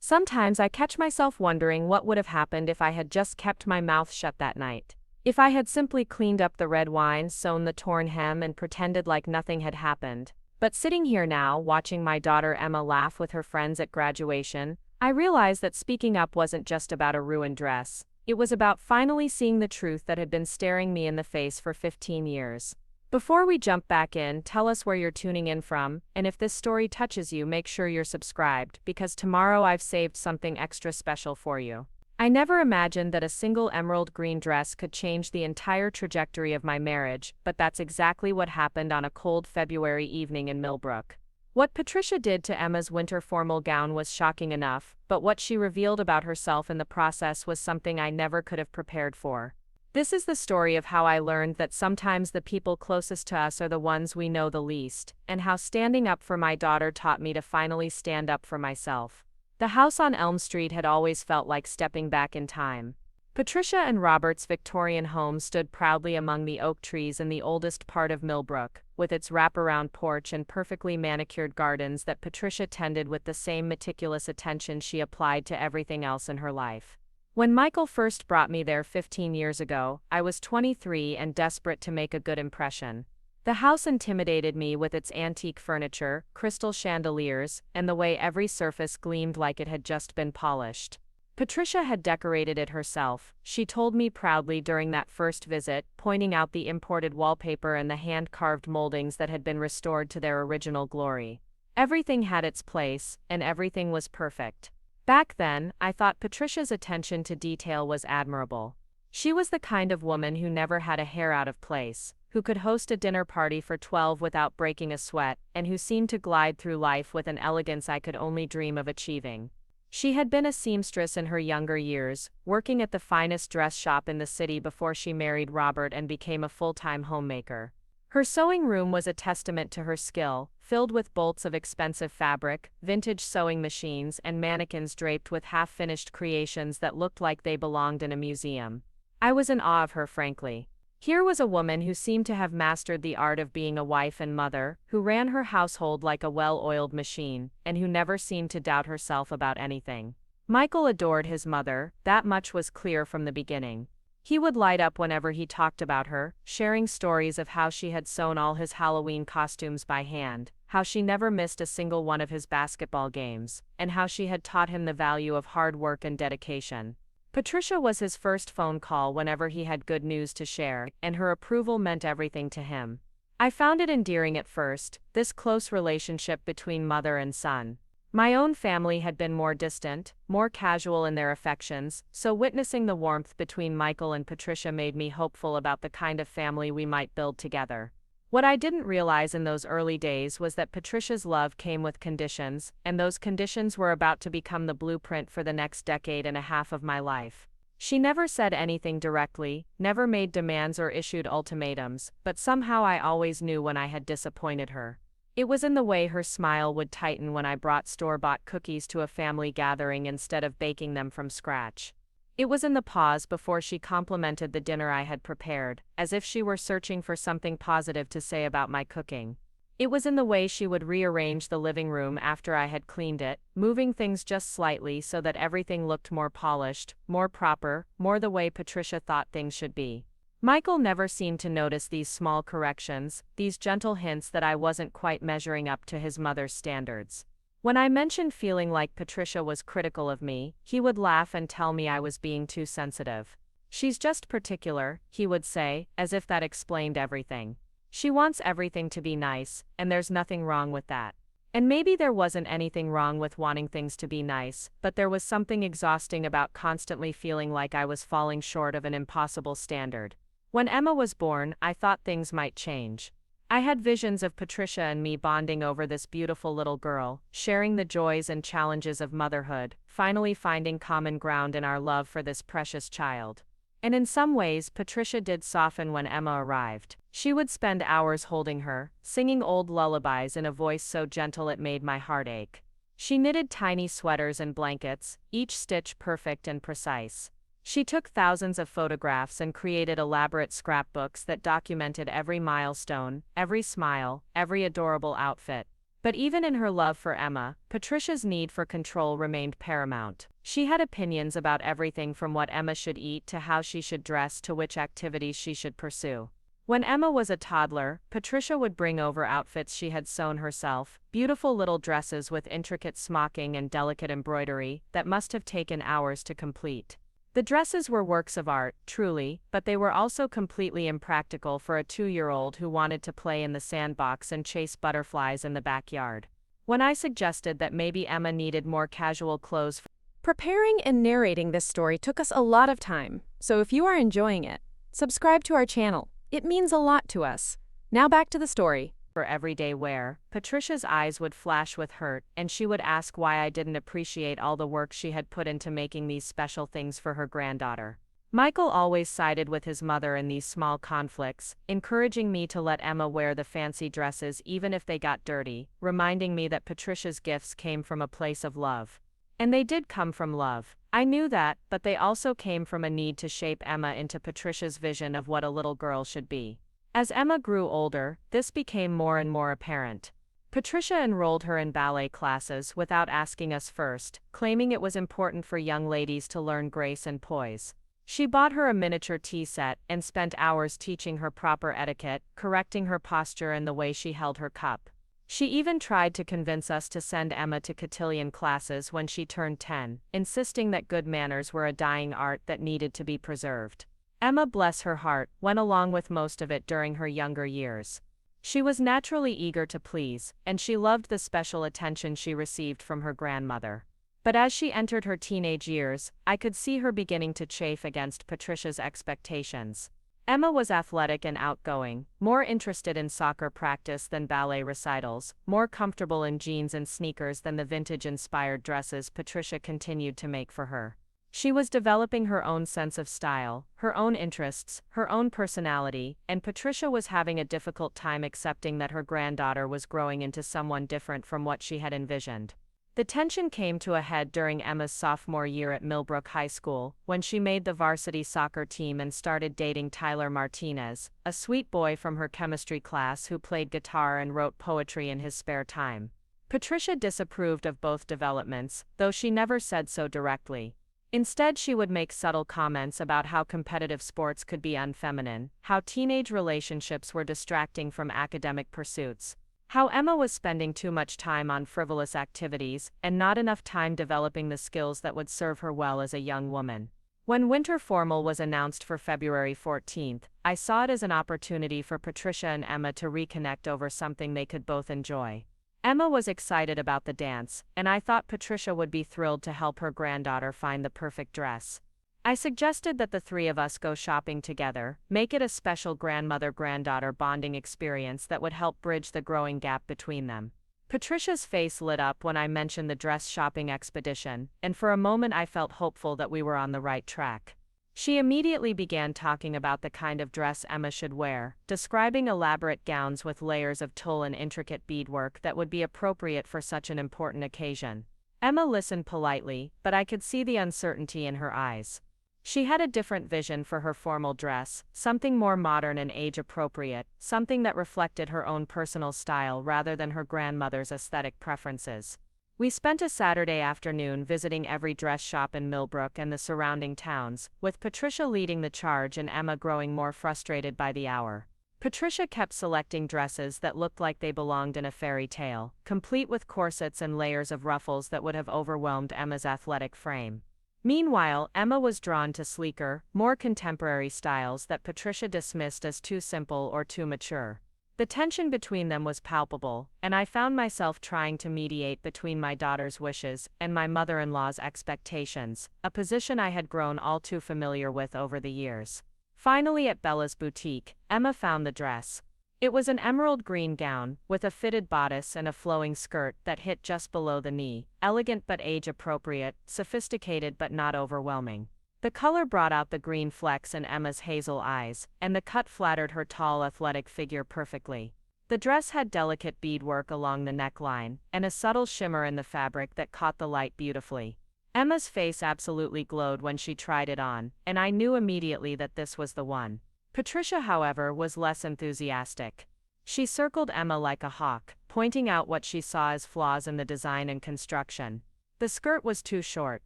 Sometimes I catch myself wondering what would have happened if I had just kept my mouth shut that night. If I had simply cleaned up the red wine, sewn the torn hem, and pretended like nothing had happened. But sitting here now, watching my daughter Emma laugh with her friends at graduation, I realized that speaking up wasn't just about a ruined dress. It was about finally seeing the truth that had been staring me in the face for 15 years. Before we jump back in, tell us where you're tuning in from, and if this story touches you, make sure you're subscribed, because tomorrow I've saved something extra special for you. I never imagined that a single emerald green dress could change the entire trajectory of my marriage, but that's exactly what happened on a cold February evening in Millbrook. What Patricia did to Emma's winter formal gown was shocking enough, but what she revealed about herself in the process was something I never could have prepared for. This is the story of how I learned that sometimes the people closest to us are the ones we know the least, and how standing up for my daughter taught me to finally stand up for myself. The house on Elm Street had always felt like stepping back in time. Patricia and Robert's Victorian home stood proudly among the oak trees in the oldest part of Millbrook, with its wraparound porch and perfectly manicured gardens that Patricia tended with the same meticulous attention she applied to everything else in her life. When Michael first brought me there 15 years ago, I was 23 and desperate to make a good impression. The house intimidated me with its antique furniture, crystal chandeliers, and the way every surface gleamed like it had just been polished. Patricia had decorated it herself, she told me proudly during that first visit, pointing out the imported wallpaper and the hand-carved moldings that had been restored to their original glory. Everything had its place, and everything was perfect. Back then, I thought Patricia's attention to detail was admirable. She was the kind of woman who never had a hair out of place, who could host a dinner party for 12 without breaking a sweat, and who seemed to glide through life with an elegance I could only dream of achieving. She had been a seamstress in her younger years, working at the finest dress shop in the city before she married Robert and became a full-time homemaker. Her sewing room was a testament to her skill, filled with bolts of expensive fabric, vintage sewing machines, and mannequins draped with half-finished creations that looked like they belonged in a museum. I was in awe of her, frankly. Here was a woman who seemed to have mastered the art of being a wife and mother, who ran her household like a well-oiled machine, and who never seemed to doubt herself about anything. Michael adored his mother, that much was clear from the beginning. He would light up whenever he talked about her, sharing stories of how she had sewn all his Halloween costumes by hand, how she never missed a single one of his basketball games, and how she had taught him the value of hard work and dedication. Patricia was his first phone call whenever he had good news to share, and her approval meant everything to him. I found it endearing at first, this close relationship between mother and son. My own family had been more distant, more casual in their affections, so witnessing the warmth between Michael and Patricia made me hopeful about the kind of family we might build together. What I didn't realize in those early days was that Patricia's love came with conditions, and those conditions were about to become the blueprint for the next decade and a half of my life. She never said anything directly, never made demands or issued ultimatums, but somehow I always knew when I had disappointed her. It was in the way her smile would tighten when I brought store-bought cookies to a family gathering instead of baking them from scratch. It was in the pause before she complimented the dinner I had prepared, as if she were searching for something positive to say about my cooking. It was in the way she would rearrange the living room after I had cleaned it, moving things just slightly so that everything looked more polished, more proper, more the way Patricia thought things should be. Michael never seemed to notice these small corrections, these gentle hints that I wasn't quite measuring up to his mother's standards. When I mentioned feeling like Patricia was critical of me, he would laugh and tell me I was being too sensitive. "She's just particular," he would say, as if that explained everything. "She wants everything to be nice, and there's nothing wrong with that." And maybe there wasn't anything wrong with wanting things to be nice, but there was something exhausting about constantly feeling like I was falling short of an impossible standard. When Emma was born, I thought things might change. I had visions of Patricia and me bonding over this beautiful little girl, sharing the joys and challenges of motherhood, finally finding common ground in our love for this precious child. And in some ways, Patricia did soften when Emma arrived. She would spend hours holding her, singing old lullabies in a voice so gentle it made my heart ache. She knitted tiny sweaters and blankets, each stitch perfect and precise. She took thousands of photographs and created elaborate scrapbooks that documented every milestone, every smile, every adorable outfit. But even in her love for Emma, Patricia's need for control remained paramount. She had opinions about everything from what Emma should eat to how she should dress to which activities she should pursue. When Emma was a toddler, Patricia would bring over outfits she had sewn herself, beautiful little dresses with intricate smocking and delicate embroidery that must have taken hours to complete. The dresses were works of art, truly, but they were also completely impractical for a 2-year-old who wanted to play in the sandbox and chase butterflies in the backyard. When I suggested that maybe Emma needed more casual clothes. Preparing and narrating this story took us a lot of time, so if you are enjoying it, subscribe to our channel. It means a lot to us. Now back to the story. For everyday wear, Patricia's eyes would flash with hurt, and she would ask why I didn't appreciate all the work she had put into making these special things for her granddaughter. Michael always sided with his mother in these small conflicts, encouraging me to let Emma wear the fancy dresses even if they got dirty, reminding me that Patricia's gifts came from a place of love. And they did come from love. I knew that, but they also came from a need to shape Emma into Patricia's vision of what a little girl should be. As Emma grew older, this became more and more apparent. Patricia enrolled her in ballet classes without asking us first, claiming it was important for young ladies to learn grace and poise. She bought her a miniature tea set and spent hours teaching her proper etiquette, correcting her posture and the way she held her cup. She even tried to convince us to send Emma to cotillion classes when she turned 10, insisting that good manners were a dying art that needed to be preserved. Emma, bless her heart, went along with most of it during her younger years. She was naturally eager to please, and she loved the special attention she received from her grandmother. But as she entered her teenage years, I could see her beginning to chafe against Patricia's expectations. Emma was athletic and outgoing, more interested in soccer practice than ballet recitals, more comfortable in jeans and sneakers than the vintage-inspired dresses Patricia continued to make for her. She was developing her own sense of style, her own interests, her own personality, and Patricia was having a difficult time accepting that her granddaughter was growing into someone different from what she had envisioned. The tension came to a head during Emma's sophomore year at Millbrook High School, when she made the varsity soccer team and started dating Tyler Martinez, a sweet boy from her chemistry class who played guitar and wrote poetry in his spare time. Patricia disapproved of both developments, though she never said so directly. Instead, she would make subtle comments about how competitive sports could be unfeminine, how teenage relationships were distracting from academic pursuits, how Emma was spending too much time on frivolous activities and not enough time developing the skills that would serve her well as a young woman. When winter formal was announced for February 14th, I saw it as an opportunity for Patricia and Emma to reconnect over something they could both enjoy. Emma was excited about the dance, and I thought Patricia would be thrilled to help her granddaughter find the perfect dress. I suggested that the three of us go shopping together, make it a special grandmother-granddaughter bonding experience that would help bridge the growing gap between them. Patricia's face lit up when I mentioned the dress shopping expedition, and for a moment I felt hopeful that we were on the right track. She immediately began talking about the kind of dress Emma should wear, describing elaborate gowns with layers of tulle and intricate beadwork that would be appropriate for such an important occasion. Emma listened politely, but I could see the uncertainty in her eyes. She had a different vision for her formal dress, something more modern and age-appropriate, something that reflected her own personal style rather than her grandmother's aesthetic preferences. We spent a Saturday afternoon visiting every dress shop in Millbrook and the surrounding towns, with Patricia leading the charge and Emma growing more frustrated by the hour. Patricia kept selecting dresses that looked like they belonged in a fairy tale, complete with corsets and layers of ruffles that would have overwhelmed Emma's athletic frame. Meanwhile, Emma was drawn to sleeker, more contemporary styles that Patricia dismissed as too simple or too mature. The tension between them was palpable, and I found myself trying to mediate between my daughter's wishes and my mother-in-law's expectations, a position I had grown all too familiar with over the years. Finally, at Bella's boutique, Emma found the dress. It was an emerald green gown, with a fitted bodice and a flowing skirt that hit just below the knee, elegant but age-appropriate, sophisticated but not overwhelming. The color brought out the green flecks in Emma's hazel eyes, and the cut flattered her tall athletic figure perfectly. The dress had delicate beadwork along the neckline, and a subtle shimmer in the fabric that caught the light beautifully. Emma's face absolutely glowed when she tried it on, and I knew immediately that this was the one. Patricia, however, was less enthusiastic. She circled Emma like a hawk, pointing out what she saw as flaws in the design and construction. The skirt was too short,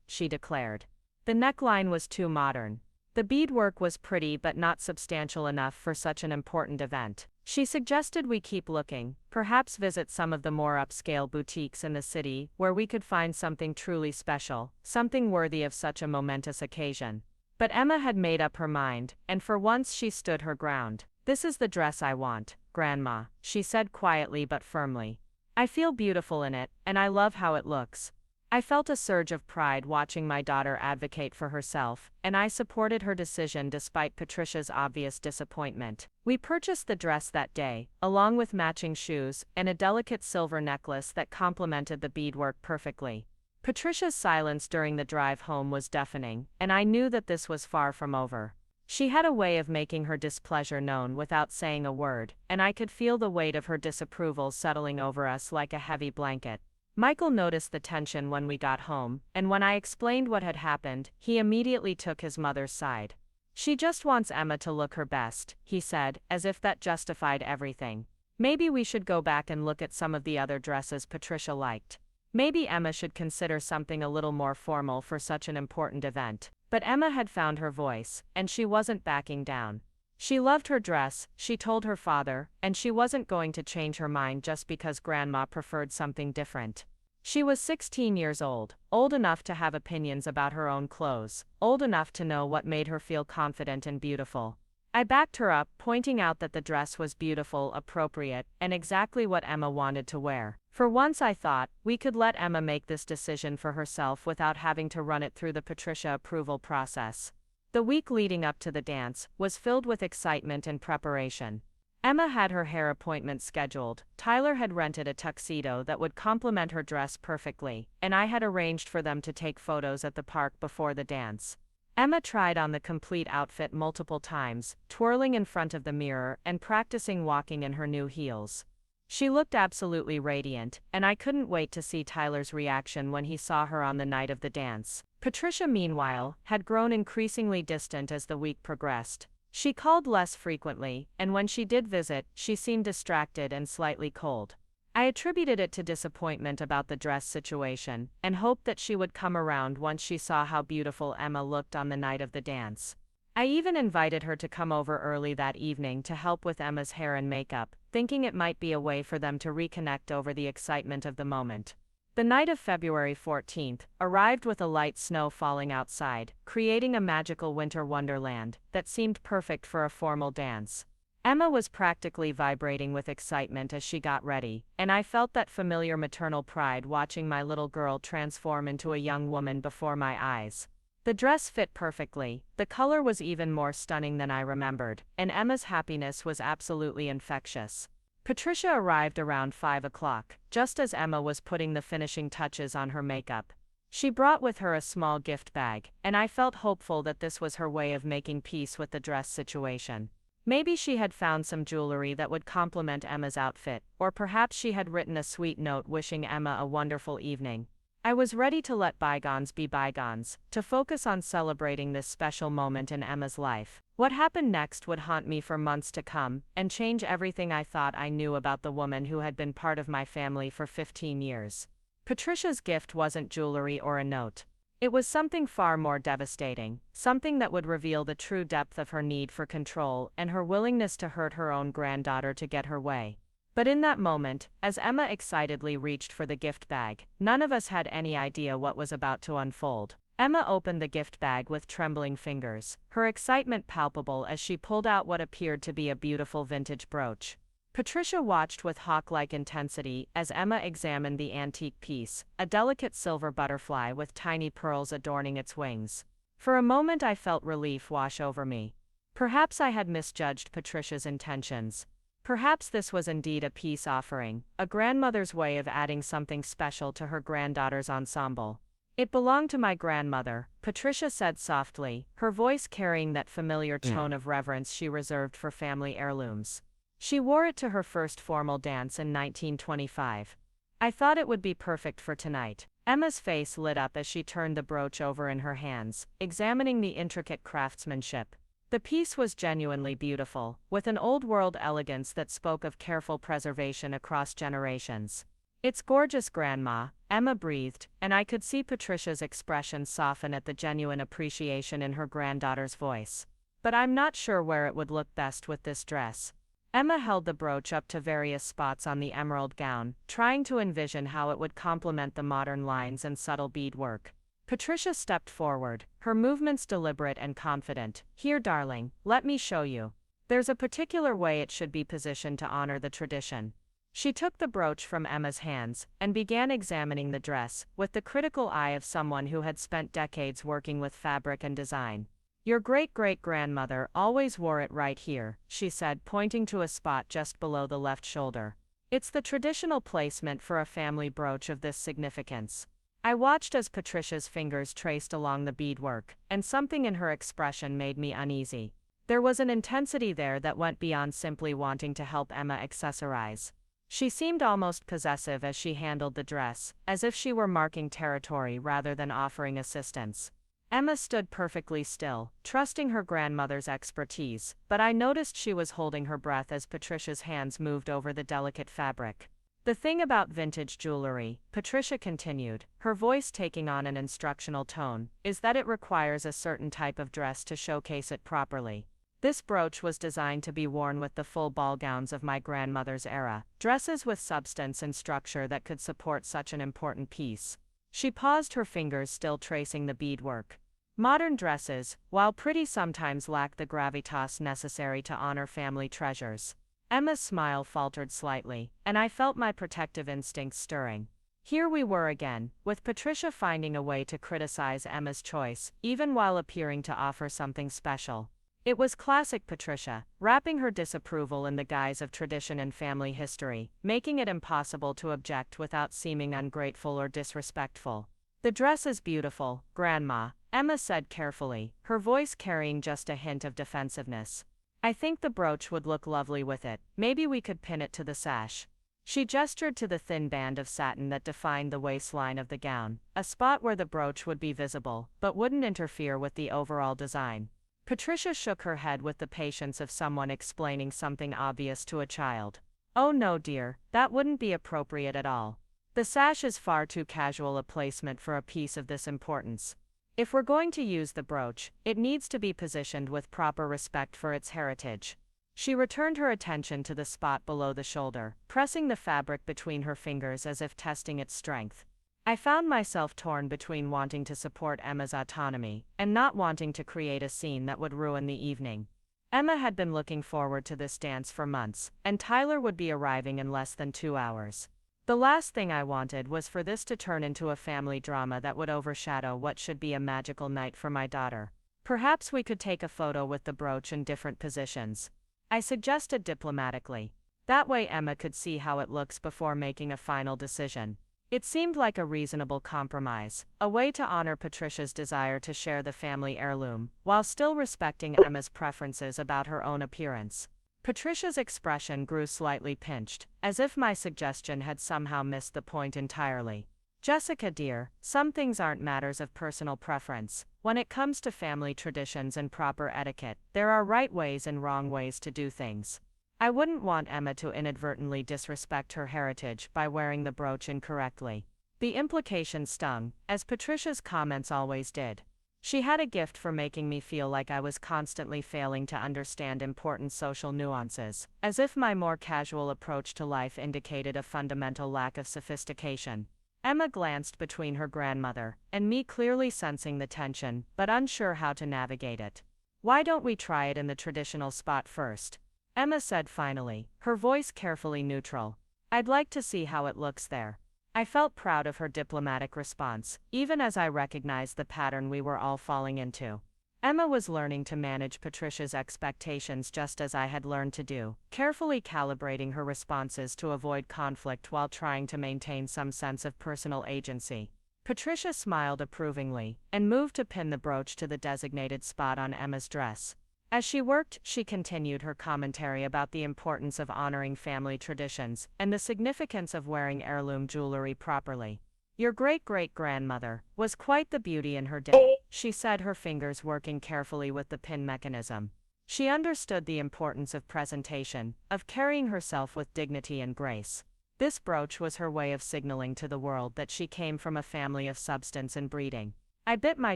she declared. The neckline was too modern. The beadwork was pretty but not substantial enough for such an important event. She suggested we keep looking, perhaps visit some of the more upscale boutiques in the city where we could find something truly special, something worthy of such a momentous occasion. But Emma had made up her mind, and for once she stood her ground. "This is the dress I want, Grandma," she said quietly but firmly. "I feel beautiful in it, and I love how it looks." I felt a surge of pride watching my daughter advocate for herself, and I supported her decision despite Patricia's obvious disappointment. We purchased the dress that day, along with matching shoes and a delicate silver necklace that complemented the beadwork perfectly. Patricia's silence during the drive home was deafening, and I knew that this was far from over. She had a way of making her displeasure known without saying a word, and I could feel the weight of her disapproval settling over us like a heavy blanket. Michael noticed the tension when we got home, and when I explained what had happened, he immediately took his mother's side. "She just wants Emma to look her best," he said, as if that justified everything. "Maybe we should go back and look at some of the other dresses Patricia liked. Maybe Emma should consider something a little more formal for such an important event." But Emma had found her voice, and she wasn't backing down. She loved her dress, she told her father, and she wasn't going to change her mind just because Grandma preferred something different. She was 16 years old enough to have opinions about her own clothes, old enough to know what made her feel confident and beautiful. I backed her up, pointing out that the dress was beautiful, appropriate, and exactly what Emma wanted to wear. For once I thought, we could let Emma make this decision for herself without having to run it through the Patricia approval process. The week leading up to the dance was filled with excitement and preparation. Emma had her hair appointment scheduled, Tyler had rented a tuxedo that would complement her dress perfectly, and I had arranged for them to take photos at the park before the dance. Emma tried on the complete outfit multiple times, twirling in front of the mirror and practicing walking in her new heels. She looked absolutely radiant, and I couldn't wait to see Tyler's reaction when he saw her on the night of the dance. Patricia, meanwhile, had grown increasingly distant as the week progressed. She called less frequently, and when she did visit, she seemed distracted and slightly cold. I attributed it to disappointment about the dress situation, and hoped that she would come around once she saw how beautiful Emma looked on the night of the dance. I even invited her to come over early that evening to help with Emma's hair and makeup, thinking it might be a way for them to reconnect over the excitement of the moment. The night of February 14th arrived with a light snow falling outside, creating a magical winter wonderland that seemed perfect for a formal dance. Emma was practically vibrating with excitement as she got ready, and I felt that familiar maternal pride watching my little girl transform into a young woman before my eyes. The dress fit perfectly, the color was even more stunning than I remembered, and Emma's happiness was absolutely infectious. Patricia arrived around 5 o'clock, just as Emma was putting the finishing touches on her makeup. She brought with her a small gift bag, and I felt hopeful that this was her way of making peace with the dress situation. Maybe she had found some jewelry that would complement Emma's outfit, or perhaps she had written a sweet note wishing Emma a wonderful evening. I was ready to let bygones be bygones, to focus on celebrating this special moment in Emma's life. What happened next would haunt me for months to come, and change everything I thought I knew about the woman who had been part of my family for 15 years. Patricia's gift wasn't jewelry or a note. It was something far more devastating, something that would reveal the true depth of her need for control and her willingness to hurt her own granddaughter to get her way. But in that moment, as Emma excitedly reached for the gift bag, none of us had any idea what was about to unfold. Emma opened the gift bag with trembling fingers, her excitement palpable as she pulled out what appeared to be a beautiful vintage brooch. Patricia watched with hawk-like intensity as Emma examined the antique piece, a delicate silver butterfly with tiny pearls adorning its wings. For a moment I felt relief wash over me. Perhaps I had misjudged Patricia's intentions. Perhaps this was indeed a peace offering, a grandmother's way of adding something special to her granddaughter's ensemble. "It belonged to my grandmother," Patricia said softly, her voice carrying that familiar tone of reverence she reserved for family heirlooms. "She wore it to her first formal dance in 1925. I thought it would be perfect for tonight." Emma's face lit up as she turned the brooch over in her hands, examining the intricate craftsmanship. The piece was genuinely beautiful, with an old-world elegance that spoke of careful preservation across generations. "It's gorgeous, Grandma," Emma breathed, and I could see Patricia's expression soften at the genuine appreciation in her granddaughter's voice. "But I'm not sure where it would look best with this dress." Emma held the brooch up to various spots on the emerald gown, trying to envision how it would complement the modern lines and subtle beadwork. Patricia stepped forward, her movements deliberate and confident. "Here, darling, let me show you. There's a particular way it should be positioned to honor the tradition." She took the brooch from Emma's hands and began examining the dress, with the critical eye of someone who had spent decades working with fabric and design. "Your great-great-grandmother always wore it right here," she said, pointing to a spot just below the left shoulder. "It's the traditional placement for a family brooch of this significance." I watched as Patricia's fingers traced along the beadwork, and something in her expression made me uneasy. There was an intensity there that went beyond simply wanting to help Emma accessorize. She seemed almost possessive as she handled the dress, as if she were marking territory rather than offering assistance. Emma stood perfectly still, trusting her grandmother's expertise, but I noticed she was holding her breath as Patricia's hands moved over the delicate fabric. "The thing about vintage jewelry," Patricia continued, her voice taking on an instructional tone, "is that it requires a certain type of dress to showcase it properly. This brooch was designed to be worn with the full ball gowns of my grandmother's era, dresses with substance and structure that could support such an important piece." She paused, her fingers still tracing the beadwork. "Modern dresses, while pretty, sometimes lack the gravitas necessary to honor family treasures." Emma's smile faltered slightly, and I felt my protective instincts stirring. Here we were again, with Patricia finding a way to criticize Emma's choice, even while appearing to offer something special. It was classic Patricia, wrapping her disapproval in the guise of tradition and family history, making it impossible to object without seeming ungrateful or disrespectful. "The dress is beautiful, Grandma," Emma said carefully, her voice carrying just a hint of defensiveness. "I think the brooch would look lovely with it. Maybe we could pin it to the sash." She gestured to the thin band of satin that defined the waistline of the gown, a spot where the brooch would be visible, but wouldn't interfere with the overall design. Patricia shook her head with the patience of someone explaining something obvious to a child. "Oh no, dear, that wouldn't be appropriate at all. The sash is far too casual a placement for a piece of this importance. If we're going to use the brooch, it needs to be positioned with proper respect for its heritage." She returned her attention to the spot below the shoulder, pressing the fabric between her fingers as if testing its strength. I found myself torn between wanting to support Emma's autonomy and not wanting to create a scene that would ruin the evening. Emma had been looking forward to this dance for months, and Tyler would be arriving in less than 2 hours. The last thing I wanted was for this to turn into a family drama that would overshadow what should be a magical night for my daughter. "Perhaps we could take a photo with the brooch in different positions," I suggested diplomatically. "That way Emma could see how it looks before making a final decision." It seemed like a reasonable compromise, a way to honor Patricia's desire to share the family heirloom, while still respecting Emma's preferences about her own appearance. Patricia's expression grew slightly pinched, as if my suggestion had somehow missed the point entirely. "Jessica dear, some things aren't matters of personal preference. When it comes to family traditions and proper etiquette, there are right ways and wrong ways to do things. I wouldn't want Emma to inadvertently disrespect her heritage by wearing the brooch incorrectly." The implication stung, as Patricia's comments always did. She had a gift for making me feel like I was constantly failing to understand important social nuances, as if my more casual approach to life indicated a fundamental lack of sophistication. Emma glanced between her grandmother and me, clearly sensing the tension, but unsure how to navigate it. "Why don't we try it in the traditional spot first?" Emma said finally, her voice carefully neutral. "I'd like to see how it looks there." I felt proud of her diplomatic response, even as I recognized the pattern we were all falling into. Emma was learning to manage Patricia's expectations just as I had learned to do, carefully calibrating her responses to avoid conflict while trying to maintain some sense of personal agency. Patricia smiled approvingly and moved to pin the brooch to the designated spot on Emma's dress. As she worked, she continued her commentary about the importance of honoring family traditions and the significance of wearing heirloom jewelry properly. "Your great-great-grandmother was quite the beauty in her day," she said, her fingers working carefully with the pin mechanism. She understood the importance of presentation, of carrying herself with dignity and grace. This brooch was her way of signaling to the world that she came from a family of substance and breeding. I bit my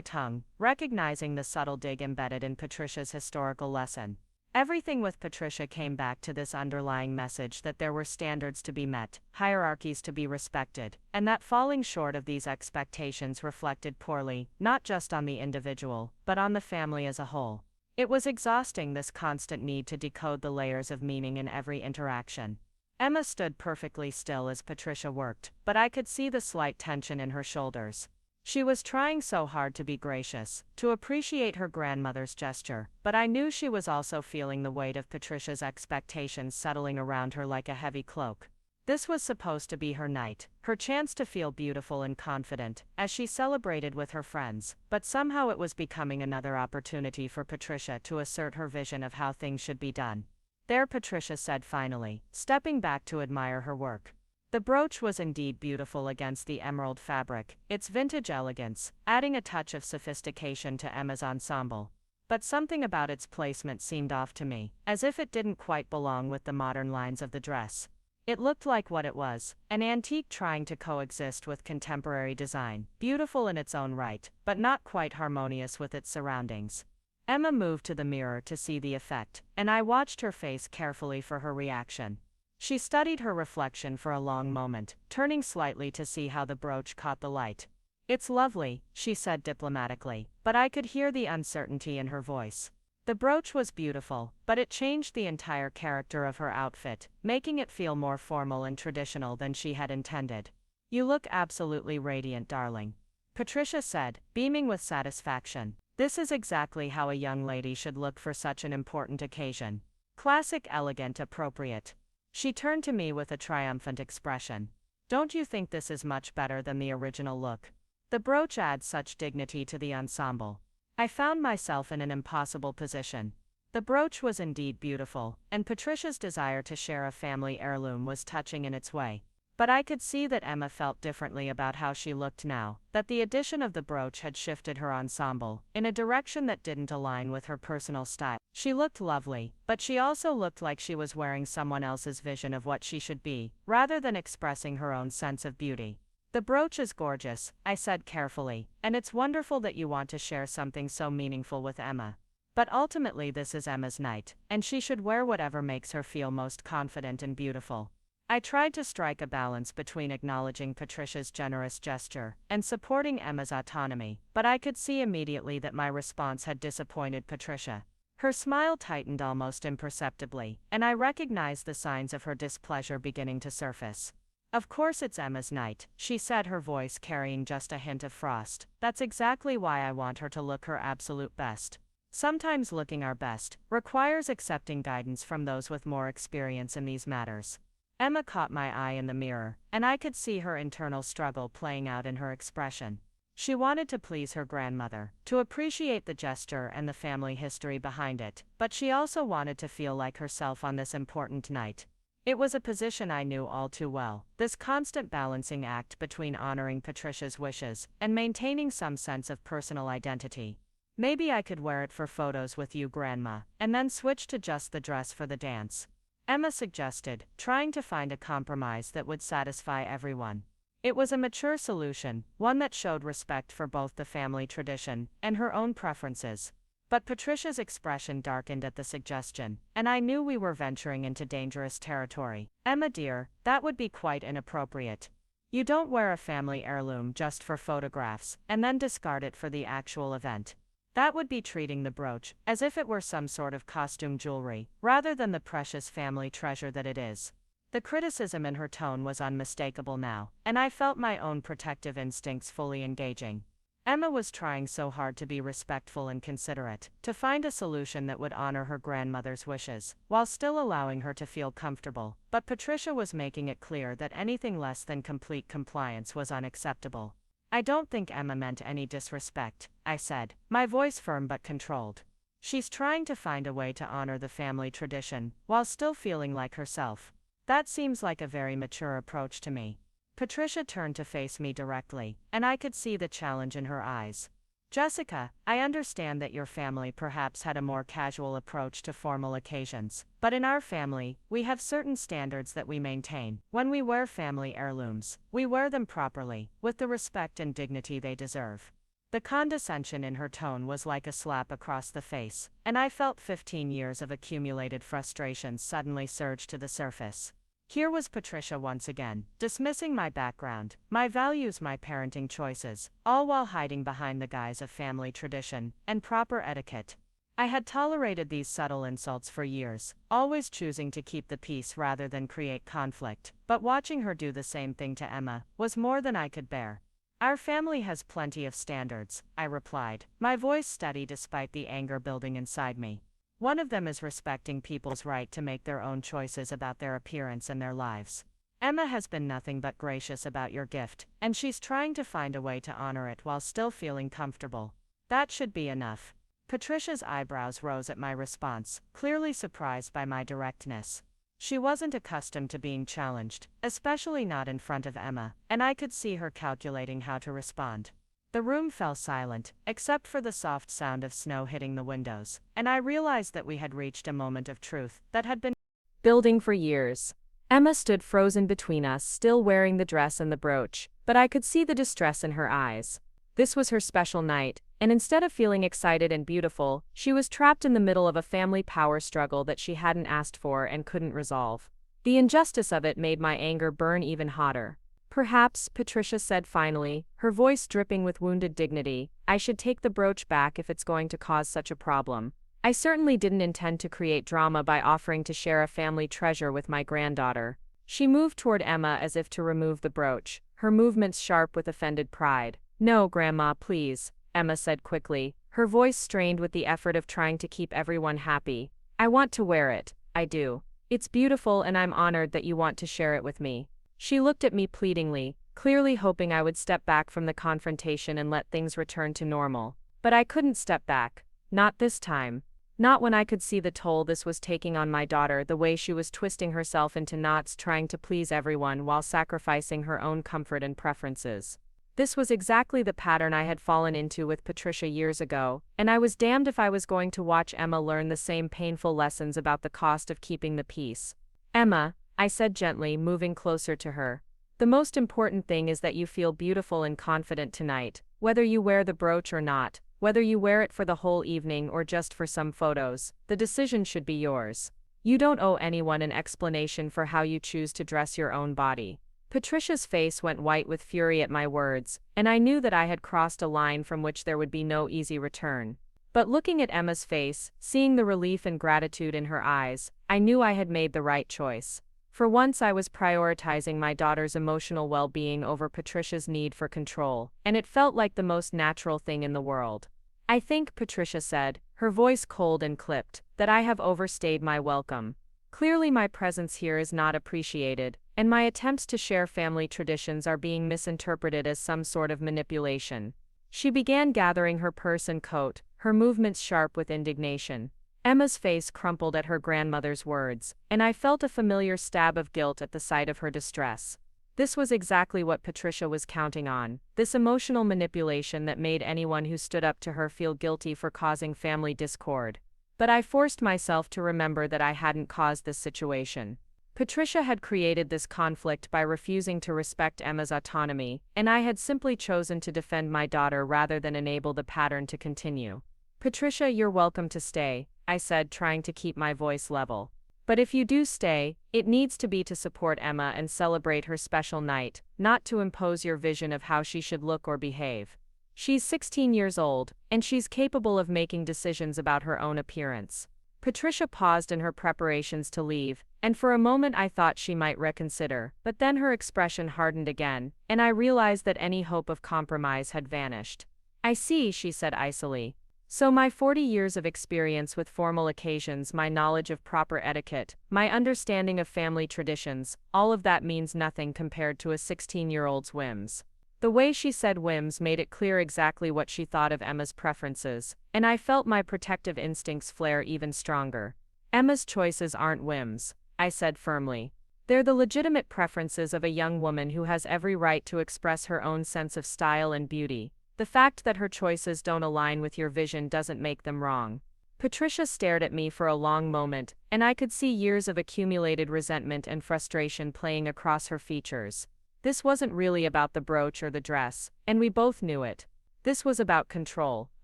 tongue, recognizing the subtle dig embedded in Patricia's historical lesson. Everything with Patricia came back to this underlying message that there were standards to be met, hierarchies to be respected, and that falling short of these expectations reflected poorly, not just on the individual, but on the family as a whole. It was exhausting, this constant need to decode the layers of meaning in every interaction. Emma stood perfectly still as Patricia worked, but I could see the slight tension in her shoulders. She was trying so hard to be gracious, to appreciate her grandmother's gesture, but I knew she was also feeling the weight of Patricia's expectations settling around her like a heavy cloak. This was supposed to be her night, her chance to feel beautiful and confident, as she celebrated with her friends, but somehow it was becoming another opportunity for Patricia to assert her vision of how things should be done. "There," Patricia said finally, stepping back to admire her work. The brooch was indeed beautiful against the emerald fabric, its vintage elegance, adding a touch of sophistication to Emma's ensemble. But something about its placement seemed off to me, as if it didn't quite belong with the modern lines of the dress. It looked like what it was, an antique trying to coexist with contemporary design, beautiful in its own right, but not quite harmonious with its surroundings. Emma moved to the mirror to see the effect, and I watched her face carefully for her reaction. She studied her reflection for a long moment, turning slightly to see how the brooch caught the light. "It's lovely," she said diplomatically, but I could hear the uncertainty in her voice. The brooch was beautiful, but it changed the entire character of her outfit, making it feel more formal and traditional than she had intended. "You look absolutely radiant, darling," Patricia said, beaming with satisfaction. "This is exactly how a young lady should look for such an important occasion. Classic, elegant, appropriate." She turned to me with a triumphant expression. "Don't you think this is much better than the original look? The brooch adds such dignity to the ensemble." I found myself in an impossible position. The brooch was indeed beautiful, and Patricia's desire to share a family heirloom was touching in its way. But I could see that Emma felt differently about how she looked now, that the addition of the brooch had shifted her ensemble in a direction that didn't align with her personal style. She looked lovely, but she also looked like she was wearing someone else's vision of what she should be, rather than expressing her own sense of beauty. "The brooch is gorgeous," I said carefully, "and it's wonderful that you want to share something so meaningful with Emma. But ultimately this is Emma's night, and she should wear whatever makes her feel most confident and beautiful." I tried to strike a balance between acknowledging Patricia's generous gesture and supporting Emma's autonomy, but I could see immediately that my response had disappointed Patricia. Her smile tightened almost imperceptibly, and I recognized the signs of her displeasure beginning to surface. "Of course it's Emma's night," she said, her voice carrying just a hint of frost. "That's exactly why I want her to look her absolute best. Sometimes looking our best requires accepting guidance from those with more experience in these matters." Emma caught my eye in the mirror, and I could see her internal struggle playing out in her expression. She wanted to please her grandmother, to appreciate the gesture and the family history behind it, but she also wanted to feel like herself on this important night. It was a position I knew all too well, this constant balancing act between honoring Patricia's wishes and maintaining some sense of personal identity. "Maybe I could wear it for photos with you, Grandma, and then switch to just the dress for the dance," Emma suggested, trying to find a compromise that would satisfy everyone. It was a mature solution, one that showed respect for both the family tradition and her own preferences. But Patricia's expression darkened at the suggestion, and I knew we were venturing into dangerous territory. "Emma dear, that would be quite inappropriate. You don't wear a family heirloom just for photographs and then discard it for the actual event. That would be treating the brooch as if it were some sort of costume jewelry, rather than the precious family treasure that it is." The criticism in her tone was unmistakable now, and I felt my own protective instincts fully engaging. Emma was trying so hard to be respectful and considerate, to find a solution that would honor her grandmother's wishes, while still allowing her to feel comfortable, but Patricia was making it clear that anything less than complete compliance was unacceptable. "I don't think Emma meant any disrespect," I said, my voice firm but controlled. "She's trying to find a way to honor the family tradition, while still feeling like herself. That seems like a very mature approach to me." Patricia turned to face me directly, and I could see the challenge in her eyes. Jessica, I understand that your family perhaps had a more casual approach to formal occasions, but in our family, we have certain standards that we maintain. When we wear family heirlooms, we wear them properly, with the respect and dignity they deserve. The condescension in her tone was like a slap across the face, and I felt 15 years of accumulated frustration suddenly surge to the surface. Here was Patricia once again, dismissing my background, my values, my parenting choices, all while hiding behind the guise of family tradition and proper etiquette. I had tolerated these subtle insults for years, always choosing to keep the peace rather than create conflict, but watching her do the same thing to Emma was more than I could bear. Our family has plenty of standards, I replied, my voice steady despite the anger building inside me. One of them is respecting people's right to make their own choices about their appearance and their lives. Emma has been nothing but gracious about your gift, and she's trying to find a way to honor it while still feeling comfortable. That should be enough. Patricia's eyebrows rose at my response, clearly surprised by my directness. She wasn't accustomed to being challenged, especially not in front of Emma, and I could see her calculating how to respond. The room fell silent, except for the soft sound of snow hitting the windows, and I realized that we had reached a moment of truth that had been building for years. Emma stood frozen between us, still wearing the dress and the brooch, but I could see the distress in her eyes. This was her special night, and instead of feeling excited and beautiful, she was trapped in the middle of a family power struggle that she hadn't asked for and couldn't resolve. The injustice of it made my anger burn even hotter. Perhaps, Patricia said finally, her voice dripping with wounded dignity, I should take the brooch back if it's going to cause such a problem. I certainly didn't intend to create drama by offering to share a family treasure with my granddaughter. She moved toward Emma as if to remove the brooch, her movements sharp with offended pride. No, Grandma, please, Emma said quickly, her voice strained with the effort of trying to keep everyone happy. I want to wear it, I do. It's beautiful and I'm honored that you want to share it with me. She looked at me pleadingly, clearly hoping I would step back from the confrontation and let things return to normal. But I couldn't step back. Not this time. Not when I could see the toll this was taking on my daughter, the way she was twisting herself into knots trying to please everyone while sacrificing her own comfort and preferences. This was exactly the pattern I had fallen into with Patricia years ago, and I was damned if I was going to watch Emma learn the same painful lessons about the cost of keeping the peace. Emma, I said gently, moving closer to her. The most important thing is that you feel beautiful and confident tonight, whether you wear the brooch or not, whether you wear it for the whole evening or just for some photos, the decision should be yours. You don't owe anyone an explanation for how you choose to dress your own body. Patricia's face went white with fury at my words, and I knew that I had crossed a line from which there would be no easy return. But looking at Emma's face, seeing the relief and gratitude in her eyes, I knew I had made the right choice. For once I was prioritizing my daughter's emotional well-being over Patricia's need for control, and it felt like the most natural thing in the world. I think, Patricia said, her voice cold and clipped, that I have overstayed my welcome. Clearly my presence here is not appreciated, and my attempts to share family traditions are being misinterpreted as some sort of manipulation. She began gathering her purse and coat, her movements sharp with indignation. Emma's face crumpled at her grandmother's words, and I felt a familiar stab of guilt at the sight of her distress. This was exactly what Patricia was counting on, this emotional manipulation that made anyone who stood up to her feel guilty for causing family discord. But I forced myself to remember that I hadn't caused this situation. Patricia had created this conflict by refusing to respect Emma's autonomy, and I had simply chosen to defend my daughter rather than enable the pattern to continue. Patricia, you're welcome to stay, I said, trying to keep my voice level. But if you do stay, it needs to be to support Emma and celebrate her special night, not to impose your vision of how she should look or behave. She's 16 years old, and she's capable of making decisions about her own appearance. Patricia paused in her preparations to leave, and for a moment I thought she might reconsider, but then her expression hardened again, and I realized that any hope of compromise had vanished. I see, she said icily. So my 40 years of experience with formal occasions, my knowledge of proper etiquette, my understanding of family traditions, all of that means nothing compared to a 16-year-old's whims. The way she said whims made it clear exactly what she thought of Emma's preferences, and I felt my protective instincts flare even stronger. Emma's choices aren't whims, I said firmly. They're the legitimate preferences of a young woman who has every right to express her own sense of style and beauty. The fact that her choices don't align with your vision doesn't make them wrong. Patricia stared at me for a long moment, and I could see years of accumulated resentment and frustration playing across her features. This wasn't really about the brooch or the dress, and we both knew it. This was about control,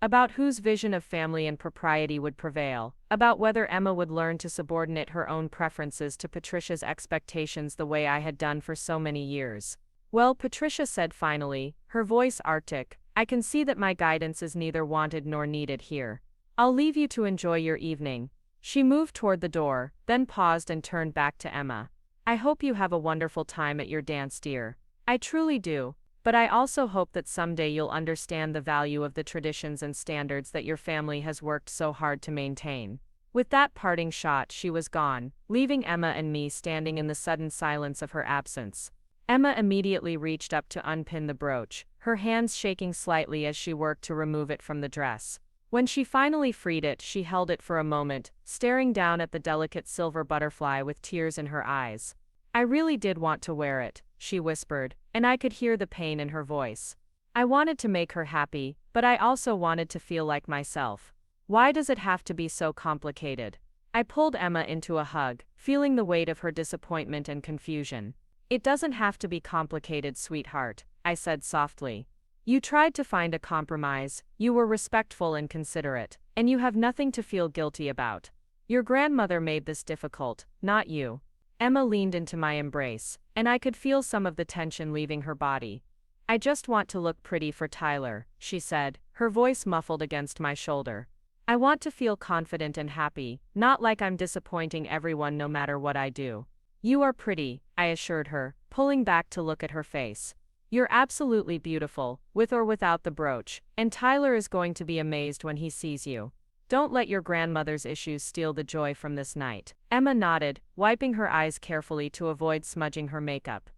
about whose vision of family and propriety would prevail, about whether Emma would learn to subordinate her own preferences to Patricia's expectations the way I had done for so many years. "Well," Patricia said finally, her voice arctic, "I can see that my guidance is neither wanted nor needed here. I'll leave you to enjoy your evening." She moved toward the door, then paused and turned back to Emma. "I hope you have a wonderful time at your dance, dear. I truly do. But I also hope that someday you'll understand the value of the traditions and standards that your family has worked so hard to maintain." With that parting shot, she was gone, leaving Emma and me standing in the sudden silence of her absence. Emma immediately reached up to unpin the brooch, her hands shaking slightly as she worked to remove it from the dress. When she finally freed it, she held it for a moment, staring down at the delicate silver butterfly with tears in her eyes. "I really did want to wear it," she whispered, and I could hear the pain in her voice. "I wanted to make her happy, but I also wanted to feel like myself. Why does it have to be so complicated?" I pulled Emma into a hug, feeling the weight of her disappointment and confusion. "It doesn't have to be complicated, sweetheart," I said softly. "You tried to find a compromise, you were respectful and considerate, and you have nothing to feel guilty about. Your grandmother made this difficult, not you." Emma leaned into my embrace, and I could feel some of the tension leaving her body. "I just want to look pretty for Tyler," she said, her voice muffled against my shoulder. "I want to feel confident and happy, not like I'm disappointing everyone no matter what I do." "You are pretty," I assured her, pulling back to look at her face. "You're absolutely beautiful, with or without the brooch, and Tyler is going to be amazed when he sees you. Don't let your grandmother's issues steal the joy from this night." Emma nodded, wiping her eyes carefully to avoid smudging her makeup.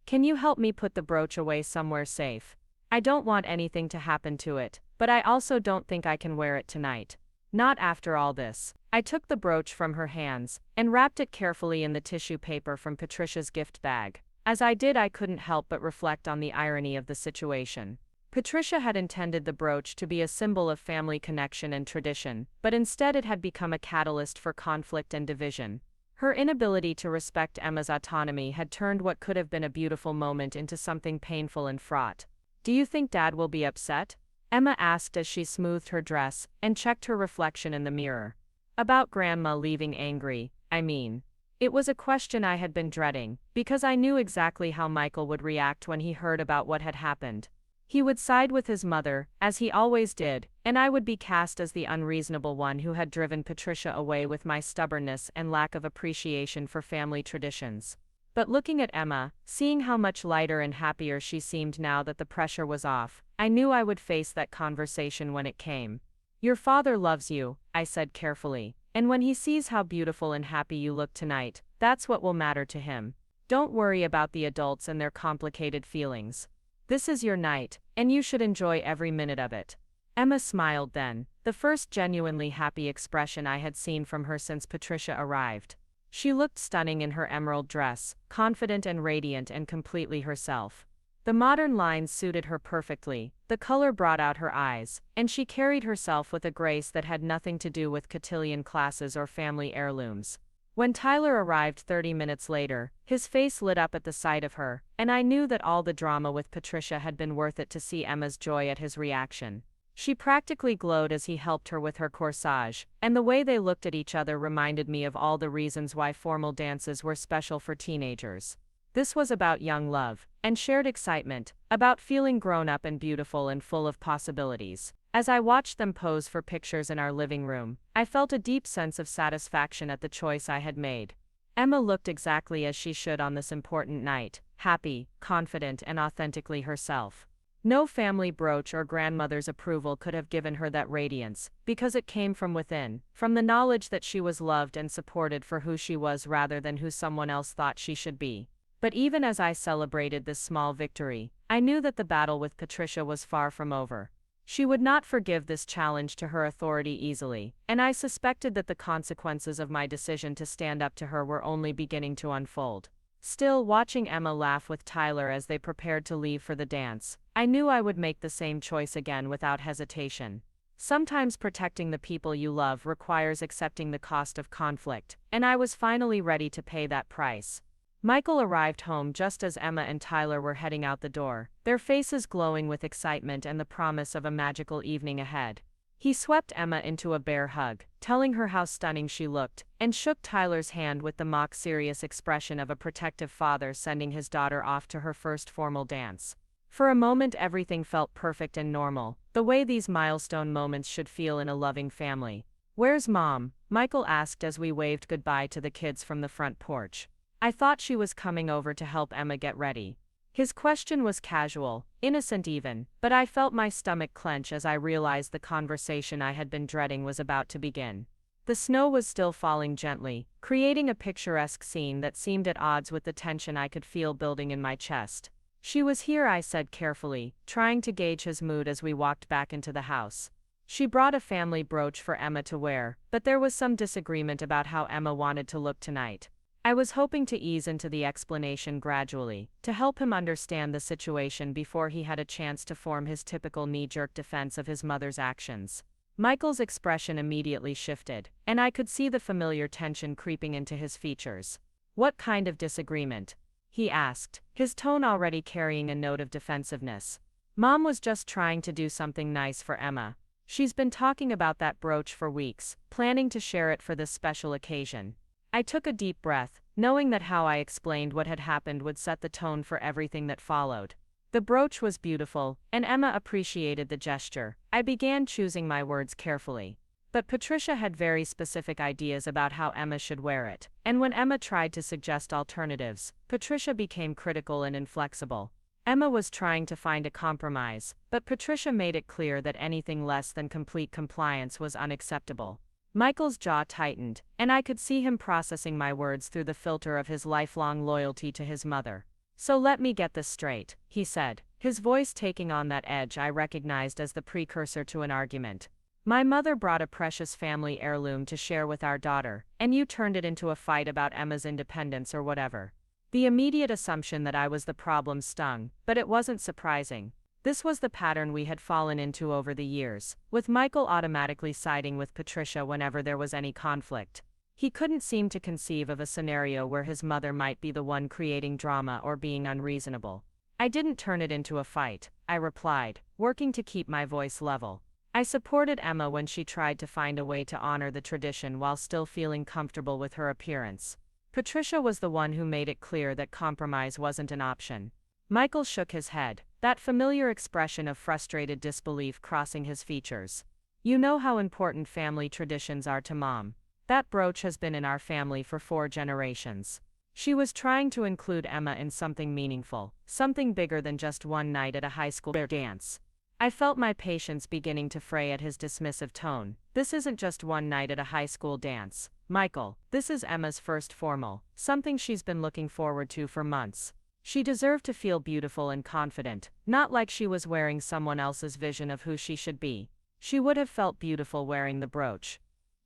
"Can you help me put the brooch away somewhere safe? I don't want anything to happen to it, but I also don't think I can wear it tonight. Not after all this." I took the brooch from her hands, and wrapped it carefully in the tissue paper from Patricia's gift bag. As I did, I couldn't help but reflect on the irony of the situation. Patricia had intended the brooch to be a symbol of family connection and tradition, but instead it had become a catalyst for conflict and division. Her inability to respect Emma's autonomy had turned what could have been a beautiful moment into something painful and fraught. "Do you think Dad will be upset?" Emma asked as she smoothed her dress and checked her reflection in the mirror. "About Grandma leaving angry, I mean." It was a question I had been dreading, because I knew exactly how Michael would react when he heard about what had happened. He would side with his mother, as he always did, and I would be cast as the unreasonable one who had driven Patricia away with my stubbornness and lack of appreciation for family traditions. But looking at Emma, seeing how much lighter and happier she seemed now that the pressure was off, I knew I would face that conversation when it came. "Your father loves you," I said carefully, "and when he sees how beautiful and happy you look tonight, that's what will matter to him. Don't worry about the adults and their complicated feelings. This is your night, and you should enjoy every minute of it." Emma smiled then, the first genuinely happy expression I had seen from her since Patricia arrived. She looked stunning in her emerald dress, confident and radiant and completely herself. The modern lines suited her perfectly, the color brought out her eyes, and she carried herself with a grace that had nothing to do with cotillion classes or family heirlooms. When Tyler arrived 30 minutes later, his face lit up at the sight of her, and I knew that all the drama with Patricia had been worth it to see Emma's joy at his reaction. She practically glowed as he helped her with her corsage, and the way they looked at each other reminded me of all the reasons why formal dances were special for teenagers. This was about young love, and shared excitement, about feeling grown up and beautiful and full of possibilities. As I watched them pose for pictures in our living room, I felt a deep sense of satisfaction at the choice I had made. Emma looked exactly as she should on this important night, happy, confident, and authentically herself. No family brooch or grandmother's approval could have given her that radiance, because it came from within, from the knowledge that she was loved and supported for who she was rather than who someone else thought she should be. But even as I celebrated this small victory, I knew that the battle with Patricia was far from over. She would not forgive this challenge to her authority easily, and I suspected that the consequences of my decision to stand up to her were only beginning to unfold. Still, watching Emma laugh with Tyler as they prepared to leave for the dance, I knew I would make the same choice again without hesitation. Sometimes protecting the people you love requires accepting the cost of conflict, and I was finally ready to pay that price. Michael arrived home just as Emma and Tyler were heading out the door, their faces glowing with excitement and the promise of a magical evening ahead. He swept Emma into a bear hug, telling her how stunning she looked, and shook Tyler's hand with the mock-serious expression of a protective father sending his daughter off to her first formal dance. For a moment everything felt perfect and normal, the way these milestone moments should feel in a loving family. "Where's Mom?" Michael asked as we waved goodbye to the kids from the front porch. I thought she was coming over to help Emma get ready. His question was casual, innocent even, but I felt my stomach clench as I realized the conversation I had been dreading was about to begin. The snow was still falling gently, creating a picturesque scene that seemed at odds with the tension I could feel building in my chest. "She was here," I said carefully, trying to gauge his mood as we walked back into the house. "She brought a family brooch for Emma to wear, but there was some disagreement about how Emma wanted to look tonight." I was hoping to ease into the explanation gradually, to help him understand the situation before he had a chance to form his typical knee-jerk defense of his mother's actions. Michael's expression immediately shifted, and I could see the familiar tension creeping into his features. "What kind of disagreement?" he asked, his tone already carrying a note of defensiveness. "Mom was just trying to do something nice for Emma. She's been talking about that brooch for weeks, planning to share it for this special occasion." I took a deep breath, knowing that how I explained what had happened would set the tone for everything that followed. The brooch was beautiful, and Emma appreciated the gesture. I began choosing my words carefully. But Patricia had very specific ideas about how Emma should wear it, and when Emma tried to suggest alternatives, Patricia became critical and inflexible. Emma was trying to find a compromise, but Patricia made it clear that anything less than complete compliance was unacceptable. Michael's jaw tightened, and I could see him processing my words through the filter of his lifelong loyalty to his mother. "So let me get this straight," he said, his voice taking on that edge I recognized as the precursor to an argument. "My mother brought a precious family heirloom to share with our daughter, and you turned it into a fight about Emma's independence or whatever." The immediate assumption that I was the problem stung, but it wasn't surprising. This was the pattern we had fallen into over the years, with Michael automatically siding with Patricia whenever there was any conflict. He couldn't seem to conceive of a scenario where his mother might be the one creating drama or being unreasonable. "I didn't turn it into a fight," I replied, working to keep my voice level. I supported Emma when she tried to find a way to honor the tradition while still feeling comfortable with her appearance. Patricia was the one who made it clear that compromise wasn't an option. Michael shook his head, that familiar expression of frustrated disbelief crossing his features. "You know how important family traditions are to Mom. That brooch has been in our family for 4 generations. She was trying to include Emma in something meaningful, something bigger than just one night at a high school dance." I felt my patience beginning to fray at his dismissive tone. "This isn't just one night at a high school dance, Michael. This is Emma's first formal, something she's been looking forward to for months. She deserved to feel beautiful and confident, not like she was wearing someone else's vision of who she should be. She would have felt beautiful wearing the brooch."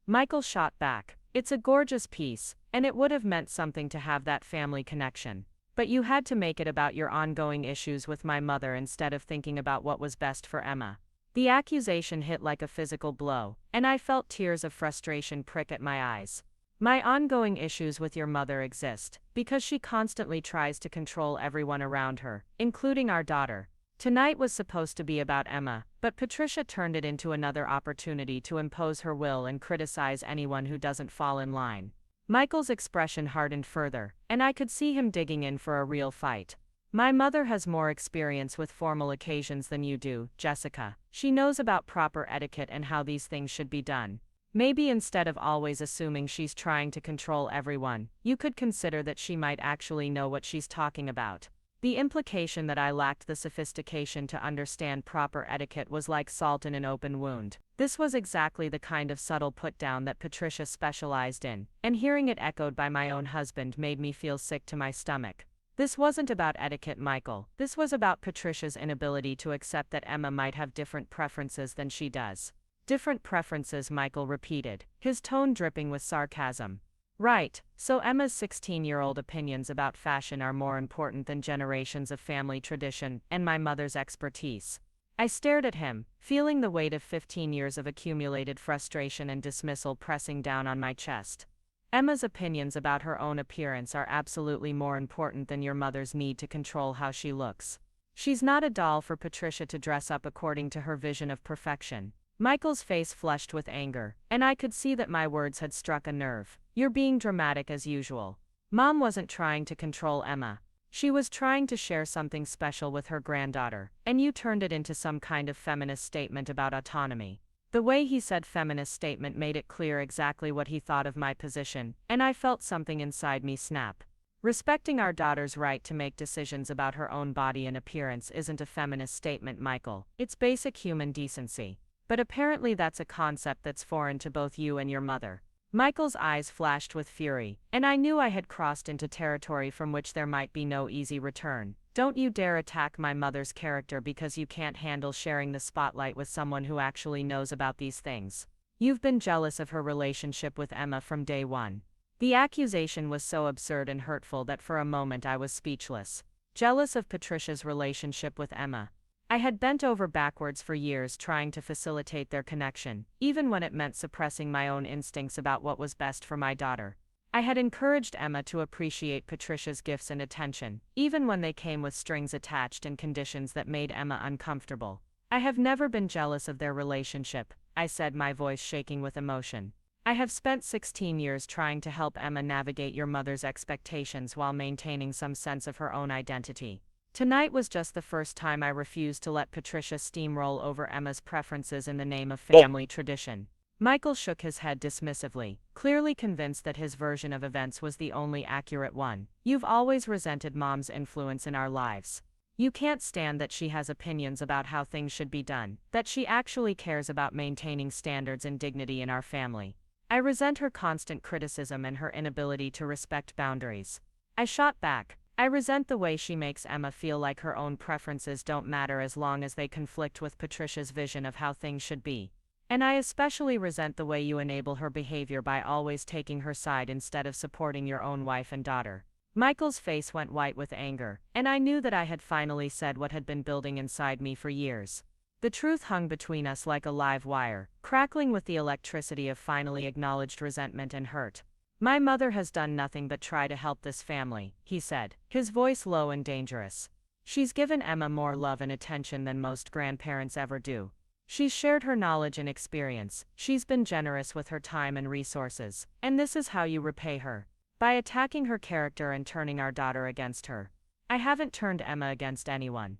Michael shot back. "It's a gorgeous piece, and it would have meant something to have that family connection. But you had to make it about your ongoing issues with my mother instead of thinking about what was best for Emma." The accusation hit like a physical blow, and I felt tears of frustration prick at my eyes. "My ongoing issues with your mother exist, because she constantly tries to control everyone around her, including our daughter. Tonight was supposed to be about Emma, but Patricia turned it into another opportunity to impose her will and criticize anyone who doesn't fall in line." Michael's expression hardened further, and I could see him digging in for a real fight. "My mother has more experience with formal occasions than you do, Jessica. She knows about proper etiquette and how these things should be done. Maybe instead of always assuming she's trying to control everyone, you could consider that she might actually know what she's talking about." The implication that I lacked the sophistication to understand proper etiquette was like salt in an open wound. This was exactly the kind of subtle put-down that Patricia specialized in, and hearing it echoed by my own husband made me feel sick to my stomach. This wasn't about etiquette, Michael. This was about Patricia's inability to accept that Emma might have different preferences than she does. "Different preferences," Michael repeated, his tone dripping with sarcasm. Right, so Emma's 16-year-old opinions about fashion are more important than generations of family tradition and my mother's expertise. I stared at him, feeling the weight of 15 years of accumulated frustration and dismissal pressing down on my chest. Emma's opinions about her own appearance are absolutely more important than your mother's need to control how she looks. She's not a doll for Patricia to dress up according to her vision of perfection. Michael's face flushed with anger, and I could see that my words had struck a nerve. You're being dramatic as usual. Mom wasn't trying to control Emma. She was trying to share something special with her granddaughter, and you turned it into some kind of feminist statement about autonomy. The way he said feminist statement made it clear exactly what he thought of my position, and I felt something inside me snap. Respecting our daughter's right to make decisions about her own body and appearance isn't a feminist statement, Michael. It's basic human decency. But apparently that's a concept that's foreign to both you and your mother. Michael's eyes flashed with fury, and I knew I had crossed into territory from which there might be no easy return. Don't you dare attack my mother's character because you can't handle sharing the spotlight with someone who actually knows about these things. You've been jealous of her relationship with Emma from day one. The accusation was so absurd and hurtful that for a moment I was speechless. Jealous of Patricia's relationship with Emma. I had bent over backwards for years trying to facilitate their connection, even when it meant suppressing my own instincts about what was best for my daughter. I had encouraged Emma to appreciate Patricia's gifts and attention, even when they came with strings attached and conditions that made Emma uncomfortable. I have never been jealous of their relationship, I said, my voice shaking with emotion. I have spent 16 years trying to help Emma navigate your mother's expectations while maintaining some sense of her own identity. Tonight was just the first time I refused to let Patricia steamroll over Emma's preferences in the name of family tradition. Michael shook his head dismissively, clearly convinced that his version of events was the only accurate one. You've always resented Mom's influence in our lives. You can't stand that she has opinions about how things should be done, that she actually cares about maintaining standards and dignity in our family. I resent her constant criticism and her inability to respect boundaries. I shot back. I resent the way she makes Emma feel like her own preferences don't matter as long as they conflict with Patricia's vision of how things should be. And I especially resent the way you enable her behavior by always taking her side instead of supporting your own wife and daughter. Michael's face went white with anger, and I knew that I had finally said what had been building inside me for years. The truth hung between us like a live wire, crackling with the electricity of finally acknowledged resentment and hurt. My mother has done nothing but try to help this family, he said, his voice low and dangerous. She's given Emma more love and attention than most grandparents ever do. She's shared her knowledge and experience, she's been generous with her time and resources, and this is how you repay her. By attacking her character and turning our daughter against her. I haven't turned Emma against anyone.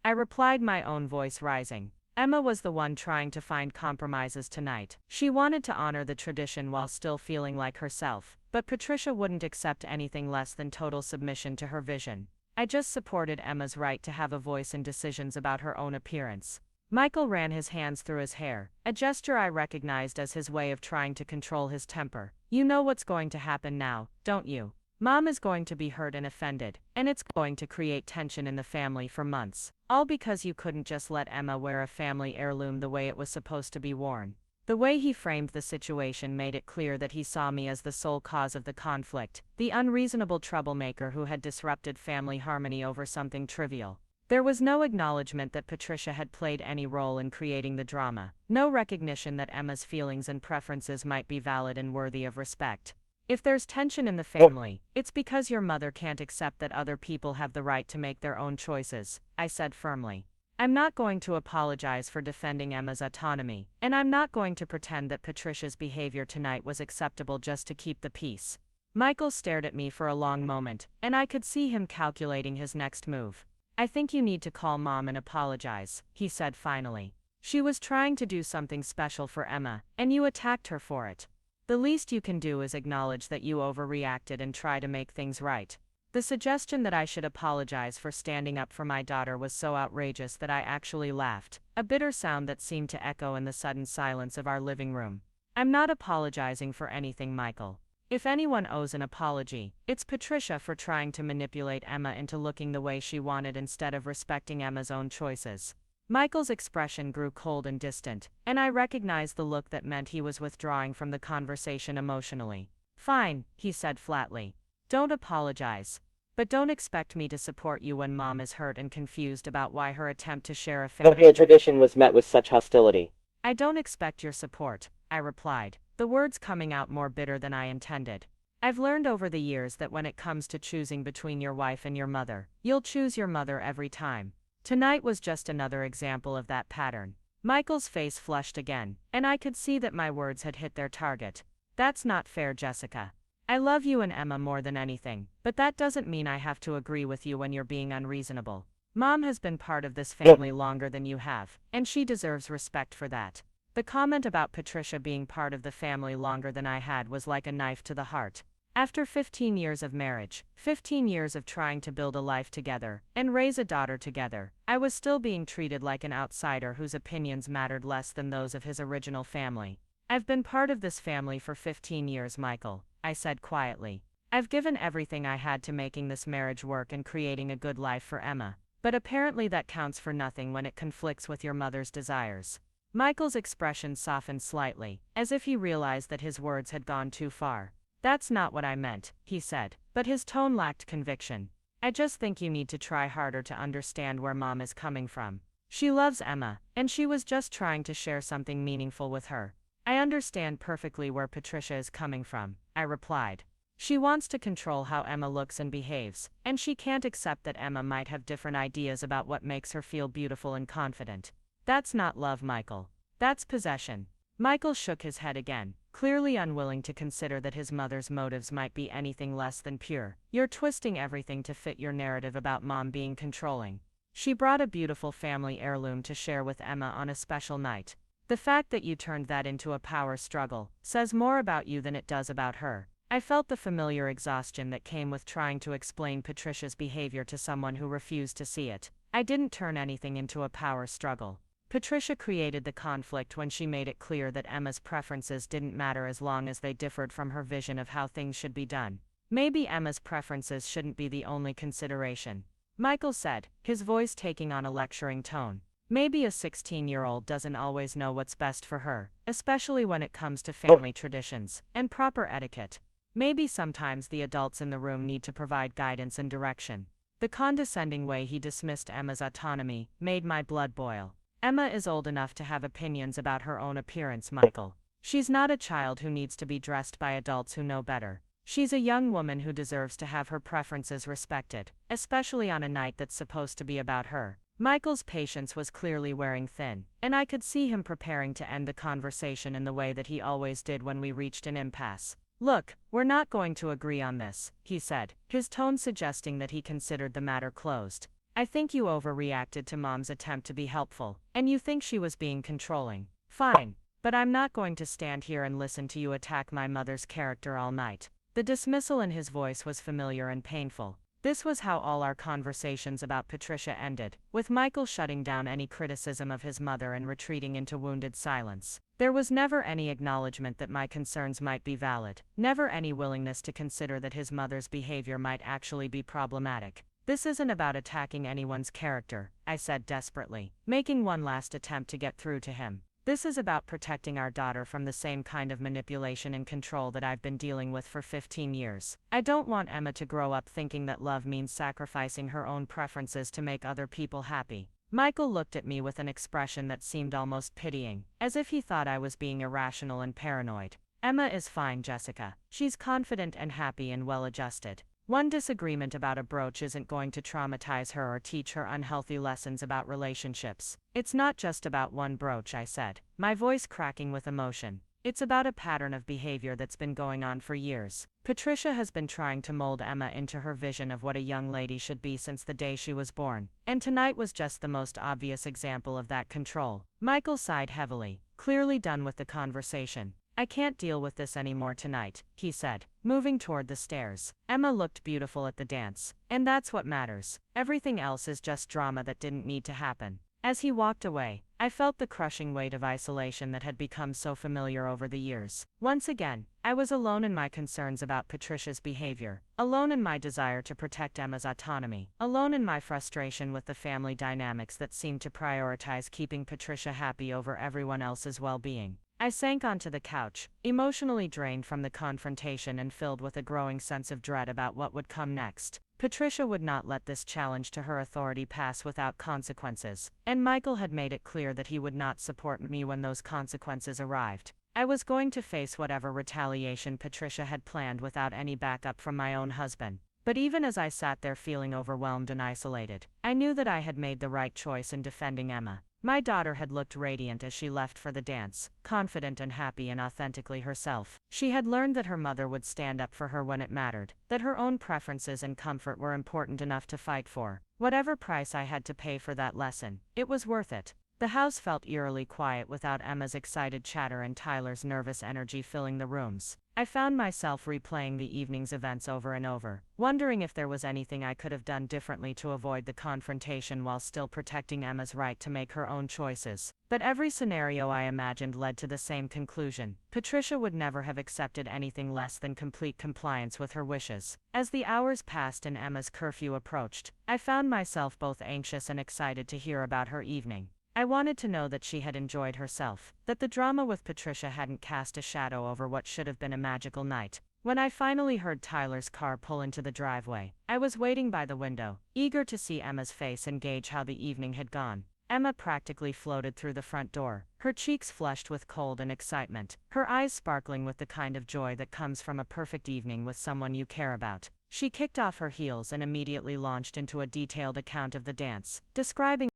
I replied, my own voice rising. Emma was the one trying to find compromises tonight. She wanted to honor the tradition while still feeling like herself, but Patricia wouldn't accept anything less than total submission to her vision. I just supported Emma's right to have a voice in decisions about her own appearance. Michael ran his hands through his hair, a gesture I recognized as his way of trying to control his temper. You know what's going to happen now, don't you? Mom is going to be hurt and offended, and it's going to create tension in the family for months. All because you couldn't just let Emma wear a family heirloom the way it was supposed to be worn. The way he framed the situation made it clear that he saw me as the sole cause of the conflict, the unreasonable troublemaker who had disrupted family harmony over something trivial. There was no acknowledgement that Patricia had played any role in creating the drama, no recognition that Emma's feelings and preferences might be valid and worthy of respect. If there's tension in the family, it's because your mother can't accept that other people have the right to make their own choices, I said firmly. I'm not going to apologize for defending Emma's autonomy, and I'm not going to pretend that Patricia's behavior tonight was acceptable just to keep the peace. Michael stared at me for a long moment, and I could see him calculating his next move. I think you need to call Mom and apologize, he said finally. She was trying to do something special for Emma, and you attacked her for it. The least you can do is acknowledge that you overreacted and try to make things right. The suggestion that I should apologize for standing up for my daughter was so outrageous that I actually laughed, a bitter sound that seemed to echo in the sudden silence of our living room. I'm not apologizing for anything, Michael. If anyone owes an apology, it's Patricia for trying to manipulate Emma into looking the way she wanted instead of respecting Emma's own choices. Michael's expression grew cold and distant, and I recognized the look that meant he was withdrawing from the conversation emotionally. Fine, he said flatly. Don't apologize. But don't expect me to support you when Mom is hurt and confused about why her attempt to share a family tradition was met with such hostility. I don't expect your support, I replied, the words coming out more bitter than I intended. I've learned over the years that when it comes to choosing between your wife and your mother, you'll choose your mother every time. Tonight was just another example of that pattern. Michael's face flushed again, and I could see that my words had hit their target. That's not fair, Jessica. I love you and Emma more than anything, but that doesn't mean I have to agree with you when you're being unreasonable. Mom has been part of this family longer than you have, and she deserves respect for that. The comment about Patricia being part of the family longer than I had was like a knife to the heart. After 15 years of marriage, 15 years of trying to build a life together, and raise a daughter together, I was still being treated like an outsider whose opinions mattered less than those of his original family. I've been part of this family for 15 years, Michael, I said quietly. I've given everything I had to making this marriage work and creating a good life for Emma, but apparently that counts for nothing when it conflicts with your mother's desires. Michael's expression softened slightly, as if he realized that his words had gone too far. That's not what I meant, he said, but his tone lacked conviction. I just think you need to try harder to understand where Mom is coming from. She loves Emma, and she was just trying to share something meaningful with her. I understand perfectly where Patricia is coming from, I replied. She wants to control how Emma looks and behaves, and she can't accept that Emma might have different ideas about what makes her feel beautiful and confident. That's not love, Michael. That's possession. Michael shook his head again, clearly unwilling to consider that his mother's motives might be anything less than pure. You're twisting everything to fit your narrative about Mom being controlling. She brought a beautiful family heirloom to share with Emma on a special night. The fact that you turned that into a power struggle says more about you than it does about her. I felt the familiar exhaustion that came with trying to explain Patricia's behavior to someone who refused to see it. I didn't turn anything into a power struggle. Patricia created the conflict when she made it clear that Emma's preferences didn't matter as long as they differed from her vision of how things should be done. Maybe Emma's preferences shouldn't be the only consideration, Michael said, his voice taking on a lecturing tone. Maybe a 16-year-old doesn't always know what's best for her, especially when it comes to family traditions and proper etiquette. Maybe sometimes the adults in the room need to provide guidance and direction. The condescending way he dismissed Emma's autonomy made my blood boil. Emma is old enough to have opinions about her own appearance, Michael. She's not a child who needs to be dressed by adults who know better. She's a young woman who deserves to have her preferences respected, especially on a night that's supposed to be about her. Michael's patience was clearly wearing thin, and I could see him preparing to end the conversation in the way that he always did when we reached an impasse. Look, we're not going to agree on this, he said, his tone suggesting that he considered the matter closed. I think you overreacted to Mom's attempt to be helpful, and you think she was being controlling. Fine, but I'm not going to stand here and listen to you attack my mother's character all night. The dismissal in his voice was familiar and painful. This was how all our conversations about Patricia ended, with Michael shutting down any criticism of his mother and retreating into wounded silence. There was never any acknowledgement that my concerns might be valid, never any willingness to consider that his mother's behavior might actually be problematic. This isn't about attacking anyone's character, I said desperately, making one last attempt to get through to him. This is about protecting our daughter from the same kind of manipulation and control that I've been dealing with for 15 years. I don't want Emma to grow up thinking that love means sacrificing her own preferences to make other people happy. Michael looked at me with an expression that seemed almost pitying, as if he thought I was being irrational and paranoid. Emma is fine, Jessica. She's confident and happy and well-adjusted. One disagreement about a brooch isn't going to traumatize her or teach her unhealthy lessons about relationships. It's not just about one brooch, I said, my voice cracking with emotion. It's about a pattern of behavior that's been going on for years. Patricia has been trying to mold Emma into her vision of what a young lady should be since the day she was born, and tonight was just the most obvious example of that control. Michael sighed heavily, clearly done with the conversation. I can't deal with this anymore tonight, he said, moving toward the stairs. Emma looked beautiful at the dance, and that's what matters. Everything else is just drama that didn't need to happen. As he walked away, I felt the crushing weight of isolation that had become so familiar over the years. Once again, I was alone in my concerns about Patricia's behavior, alone in my desire to protect Emma's autonomy, alone in my frustration with the family dynamics that seemed to prioritize keeping Patricia happy over everyone else's well-being. I sank onto the couch, emotionally drained from the confrontation and filled with a growing sense of dread about what would come next. Patricia would not let this challenge to her authority pass without consequences, and Michael had made it clear that he would not support me when those consequences arrived. I was going to face whatever retaliation Patricia had planned without any backup from my own husband. But even as I sat there feeling overwhelmed and isolated, I knew that I had made the right choice in defending Emma. My daughter had looked radiant as she left for the dance, confident and happy and authentically herself. She had learned that her mother would stand up for her when it mattered, that her own preferences and comfort were important enough to fight for. Whatever price I had to pay for that lesson, it was worth it. The house felt eerily quiet without Emma's excited chatter and Tyler's nervous energy filling the rooms. I found myself replaying the evening's events over and over, wondering if there was anything I could have done differently to avoid the confrontation while still protecting Emma's right to make her own choices. But every scenario I imagined led to the same conclusion. Patricia would never have accepted anything less than complete compliance with her wishes. As the hours passed and Emma's curfew approached, I found myself both anxious and excited to hear about her evening. I wanted to know that she had enjoyed herself, that the drama with Patricia hadn't cast a shadow over what should have been a magical night. When I finally heard Tyler's car pull into the driveway, I was waiting by the window, eager to see Emma's face and gauge how the evening had gone. Emma practically floated through the front door, her cheeks flushed with cold and excitement, her eyes sparkling with the kind of joy that comes from a perfect evening with someone you care about. She kicked off her heels and immediately launched into a detailed account of the dance, describing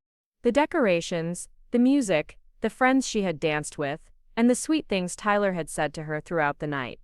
The decorations, the music, the friends she had danced with, and the sweet things Tyler had said to her throughout the night.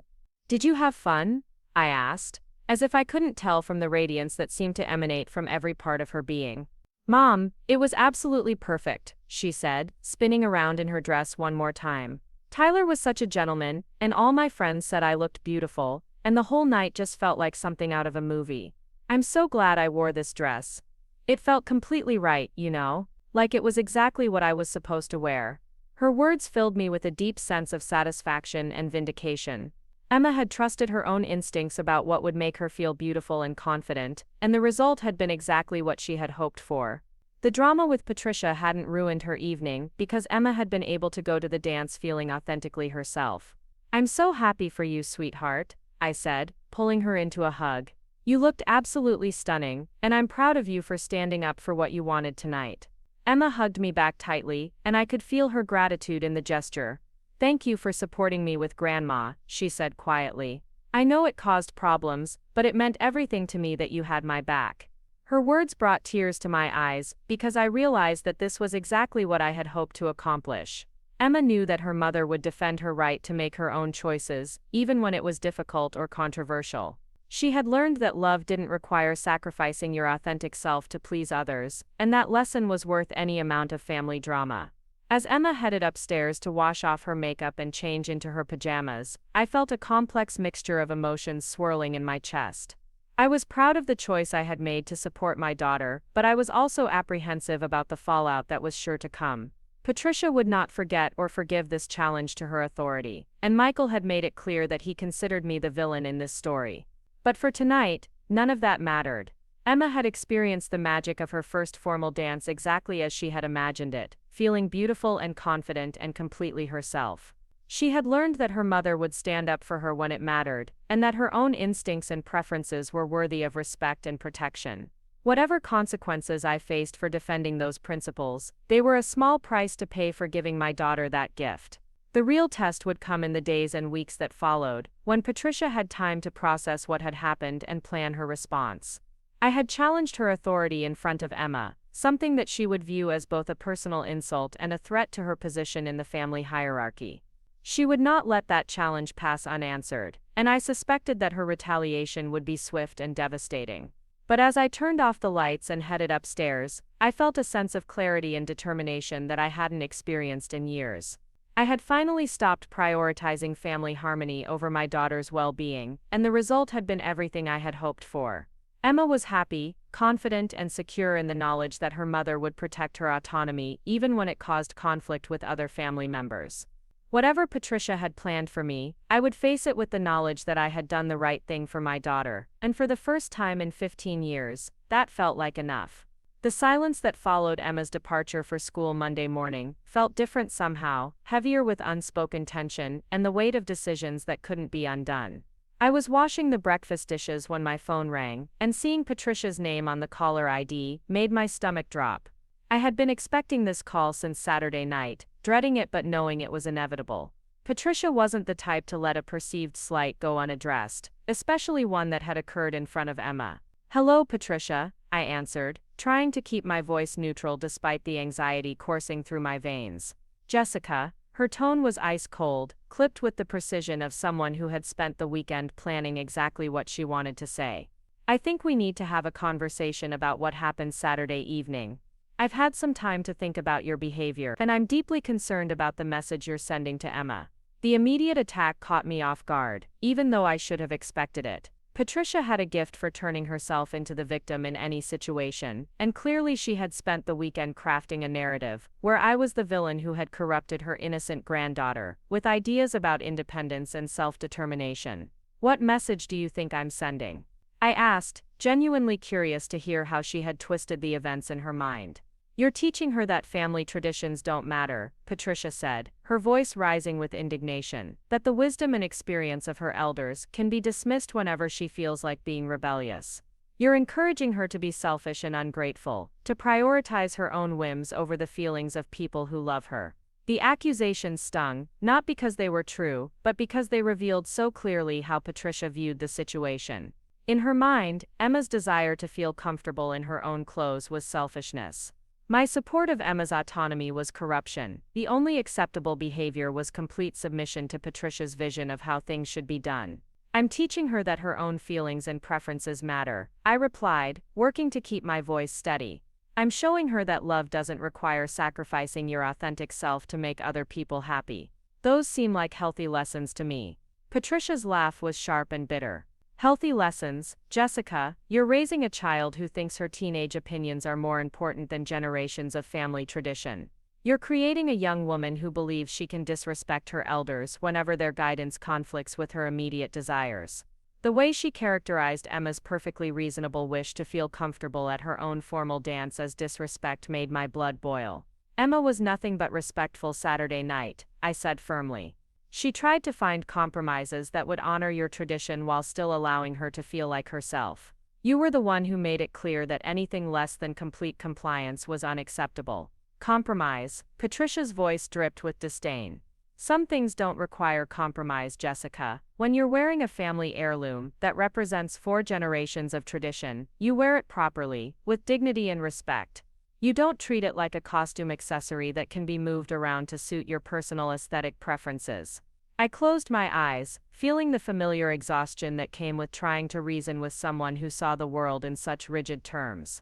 "Did you have fun?" I asked, as if I couldn't tell from the radiance that seemed to emanate from every part of her being. "Mom, it was absolutely perfect," she said, spinning around in her dress one more time. "Tyler was such a gentleman, and all my friends said I looked beautiful, and the whole night just felt like something out of a movie. I'm so glad I wore this dress. It felt completely right, you know, like it was exactly what I was supposed to wear." Her words filled me with a deep sense of satisfaction and vindication. Emma had trusted her own instincts about what would make her feel beautiful and confident, and the result had been exactly what she had hoped for. The drama with Patricia hadn't ruined her evening because Emma had been able to go to the dance feeling authentically herself. "I'm so happy for you, sweetheart," I said, pulling her into a hug. "You looked absolutely stunning, and I'm proud of you for standing up for what you wanted tonight." Emma hugged me back tightly, and I could feel her gratitude in the gesture. "Thank you for supporting me with Grandma," she said quietly. "I know it caused problems, but it meant everything to me that you had my back." Her words brought tears to my eyes, because I realized that this was exactly what I had hoped to accomplish. Emma knew that her mother would defend her right to make her own choices, even when it was difficult or controversial. She had learned that love didn't require sacrificing your authentic self to please others, and that lesson was worth any amount of family drama. As Emma headed upstairs to wash off her makeup and change into her pajamas, I felt a complex mixture of emotions swirling in my chest. I was proud of the choice I had made to support my daughter, but I was also apprehensive about the fallout that was sure to come. Patricia would not forget or forgive this challenge to her authority, and Michael had made it clear that he considered me the villain in this story. But for tonight, none of that mattered. Emma had experienced the magic of her first formal dance exactly as she had imagined it, feeling beautiful and confident and completely herself. She had learned that her mother would stand up for her when it mattered, and that her own instincts and preferences were worthy of respect and protection. Whatever consequences I faced for defending those principles, they were a small price to pay for giving my daughter that gift. The real test would come in the days and weeks that followed, when Patricia had time to process what had happened and plan her response. I had challenged her authority in front of Emma, something that she would view as both a personal insult and a threat to her position in the family hierarchy. She would not let that challenge pass unanswered, and I suspected that her retaliation would be swift and devastating. But as I turned off the lights and headed upstairs, I felt a sense of clarity and determination that I hadn't experienced in years. I had finally stopped prioritizing family harmony over my daughter's well-being, and the result had been everything I had hoped for. Emma was happy, confident, and secure in the knowledge that her mother would protect her autonomy even when it caused conflict with other family members. Whatever Patricia had planned for me, I would face it with the knowledge that I had done the right thing for my daughter, and for the first time in 15 years, that felt like enough. The silence that followed Emma's departure for school Monday morning felt different somehow, heavier with unspoken tension and the weight of decisions that couldn't be undone. I was washing the breakfast dishes when my phone rang, and seeing Patricia's name on the caller ID made my stomach drop. I had been expecting this call since Saturday night, dreading it but knowing it was inevitable. Patricia wasn't the type to let a perceived slight go unaddressed, especially one that had occurred in front of Emma. "Hello, Patricia," I answered, trying to keep my voice neutral despite the anxiety coursing through my veins. "Jessica." Her tone was ice cold, clipped with the precision of someone who had spent the weekend planning exactly what she wanted to say. "I think we need to have a conversation about what happened Saturday evening. I've had some time to think about your behavior, and I'm deeply concerned about the message you're sending to Emma." The immediate attack caught me off guard, even though I should have expected it. Patricia had a gift for turning herself into the victim in any situation, and clearly she had spent the weekend crafting a narrative, where I was the villain who had corrupted her innocent granddaughter, with ideas about independence and self-determination. "What message do you think I'm sending?" I asked, genuinely curious to hear how she had twisted the events in her mind. "You're teaching her that family traditions don't matter," Patricia said, her voice rising with indignation, "that the wisdom and experience of her elders can be dismissed whenever she feels like being rebellious. You're encouraging her to be selfish and ungrateful, to prioritize her own whims over the feelings of people who love her." The accusations stung, not because they were true, but because they revealed so clearly how Patricia viewed the situation. In her mind, Emma's desire to feel comfortable in her own clothes was selfishness. My support of Emma's autonomy was corruption. The only acceptable behavior was complete submission to Patricia's vision of how things should be done. "I'm teaching her that her own feelings and preferences matter," I replied, working to keep my voice steady. "I'm showing her that love doesn't require sacrificing your authentic self to make other people happy. Those seem like healthy lessons to me." Patricia's laugh was sharp and bitter. "Healthy lessons, Jessica? You're raising a child who thinks her teenage opinions are more important than generations of family tradition. You're creating a young woman who believes she can disrespect her elders whenever their guidance conflicts with her immediate desires." The way she characterized Emma's perfectly reasonable wish to feel comfortable at her own formal dance as disrespect made my blood boil. "Emma was nothing but respectful Saturday night," I said firmly. "She tried to find compromises that would honor your tradition while still allowing her to feel like herself. You were the one who made it clear that anything less than complete compliance was unacceptable." "Compromise?" Patricia's voice dripped with disdain. "Some things don't require compromise, Jessica. When you're wearing a family heirloom that represents 4 generations of tradition, you wear it properly, with dignity and respect. You don't treat it like a costume accessory that can be moved around to suit your personal aesthetic preferences." I closed my eyes, feeling the familiar exhaustion that came with trying to reason with someone who saw the world in such rigid terms.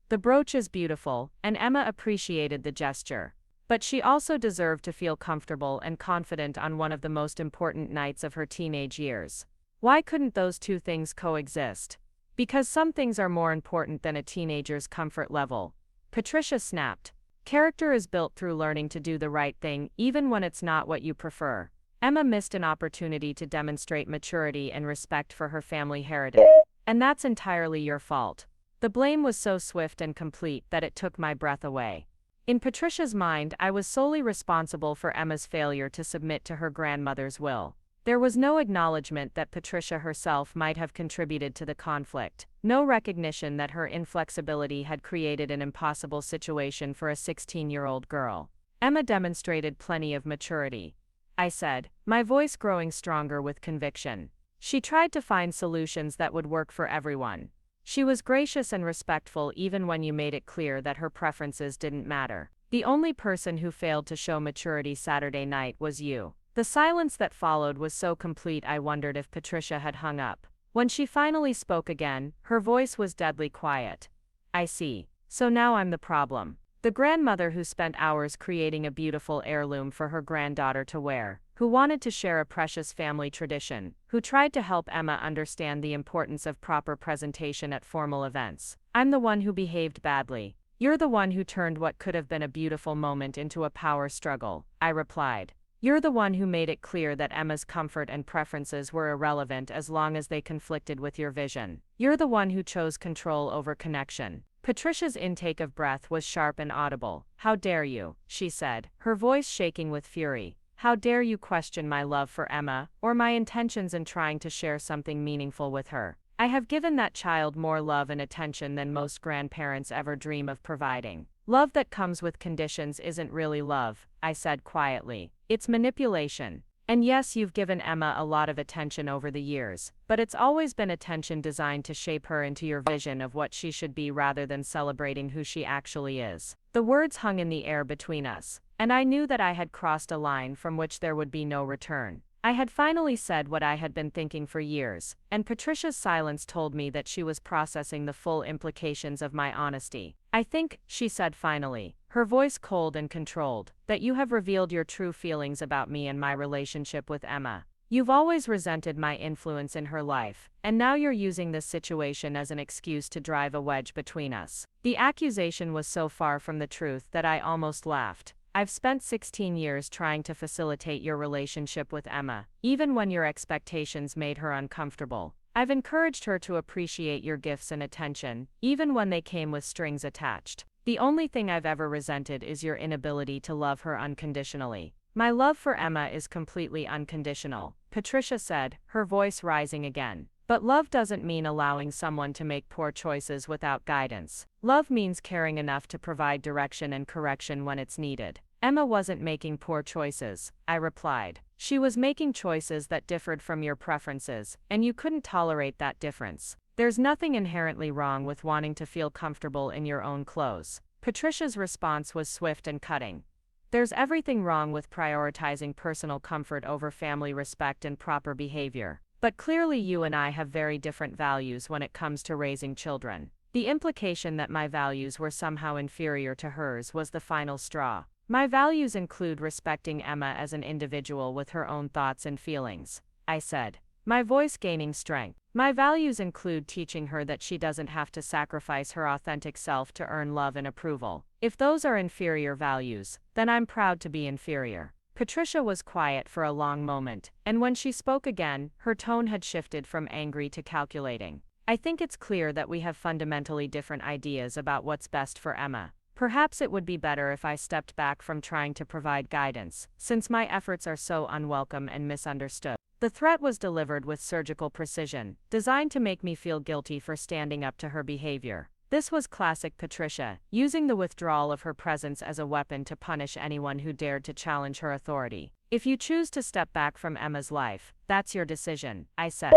The brooch is beautiful, and Emma appreciated the gesture. But she also deserved to feel comfortable and confident on one of the most important nights of her teenage years. Why couldn't those two things coexist? Because some things are more important than a teenager's comfort level. Patricia snapped. "Character is built through learning to do the right thing even when it's not what you prefer." Emma missed an opportunity to demonstrate maturity and respect for her family heritage. And that's entirely your fault. The blame was so swift and complete that it took my breath away. In Patricia's mind, I was solely responsible for Emma's failure to submit to her grandmother's will. There was no acknowledgement that Patricia herself might have contributed to the conflict, no recognition that her inflexibility had created an impossible situation for a 16-year-old girl. "Emma demonstrated plenty of maturity," I said, my voice growing stronger with conviction. "She tried to find solutions that would work for everyone. She was gracious and respectful even when you made it clear that her preferences didn't matter. The only person who failed to show maturity Saturday night was you." The silence that followed was so complete I wondered if Patricia had hung up. When she finally spoke again, her voice was deadly quiet. "I see. So now I'm the problem. The grandmother who spent hours creating a beautiful heirloom for her granddaughter to wear, who wanted to share a precious family tradition, who tried to help Emma understand the importance of proper presentation at formal events. I'm the one who behaved badly. You're the one who turned what could have been a beautiful moment into a power struggle," I replied. "You're the one who made it clear that Emma's comfort and preferences were irrelevant as long as they conflicted with your vision. You're the one who chose control over connection." Patricia's intake of breath was sharp and audible. "How dare you," she said, her voice shaking with fury. "How dare you question my love for Emma, or my intentions in trying to share something meaningful with her? I have given that child more love and attention than most grandparents ever dream of providing. Love that comes with conditions isn't really love," I said quietly. "It's manipulation. And yes, you've given Emma a lot of attention over the years, but it's always been attention designed to shape her into your vision of what she should be rather than celebrating who she actually is." The words hung in the air between us, and I knew that I had crossed a line from which there would be no return. I had finally said what I had been thinking for years, and Patricia's silence told me that she was processing the full implications of my honesty. "I think," she said finally, her voice cold and controlled, "that you have revealed your true feelings about me and my relationship with Emma. You've always resented my influence in her life, and now you're using this situation as an excuse to drive a wedge between us." The accusation was so far from the truth that I almost laughed. "I've spent 16 years trying to facilitate your relationship with Emma, even when your expectations made her uncomfortable. I've encouraged her to appreciate your gifts and attention, even when they came with strings attached. The only thing I've ever resented is your inability to love her unconditionally." "My love for Emma is completely unconditional," Patricia said, her voice rising again. "But love doesn't mean allowing someone to make poor choices without guidance. Love means caring enough to provide direction and correction when it's needed." "Emma wasn't making poor choices," I replied. "She was making choices that differed from your preferences, and you couldn't tolerate that difference. There's nothing inherently wrong with wanting to feel comfortable in your own clothes." Patricia's response was swift and cutting. "There's everything wrong with prioritizing personal comfort over family respect and proper behavior. But clearly you and I have very different values when it comes to raising children." The implication that my values were somehow inferior to hers was the final straw. "My values include respecting Emma as an individual with her own thoughts and feelings," I said, my voice gaining strength. "My values include teaching her that she doesn't have to sacrifice her authentic self to earn love and approval. If those are inferior values, then I'm proud to be inferior." Patricia was quiet for a long moment, and when she spoke again, her tone had shifted from angry to calculating. "I think it's clear that we have fundamentally different ideas about what's best for Emma. Perhaps it would be better if I stepped back from trying to provide guidance, since my efforts are so unwelcome and misunderstood." The threat was delivered with surgical precision, designed to make me feel guilty for standing up to her behavior. This was classic Patricia, using the withdrawal of her presence as a weapon to punish anyone who dared to challenge her authority. "If you choose to step back from Emma's life, that's your decision," I said,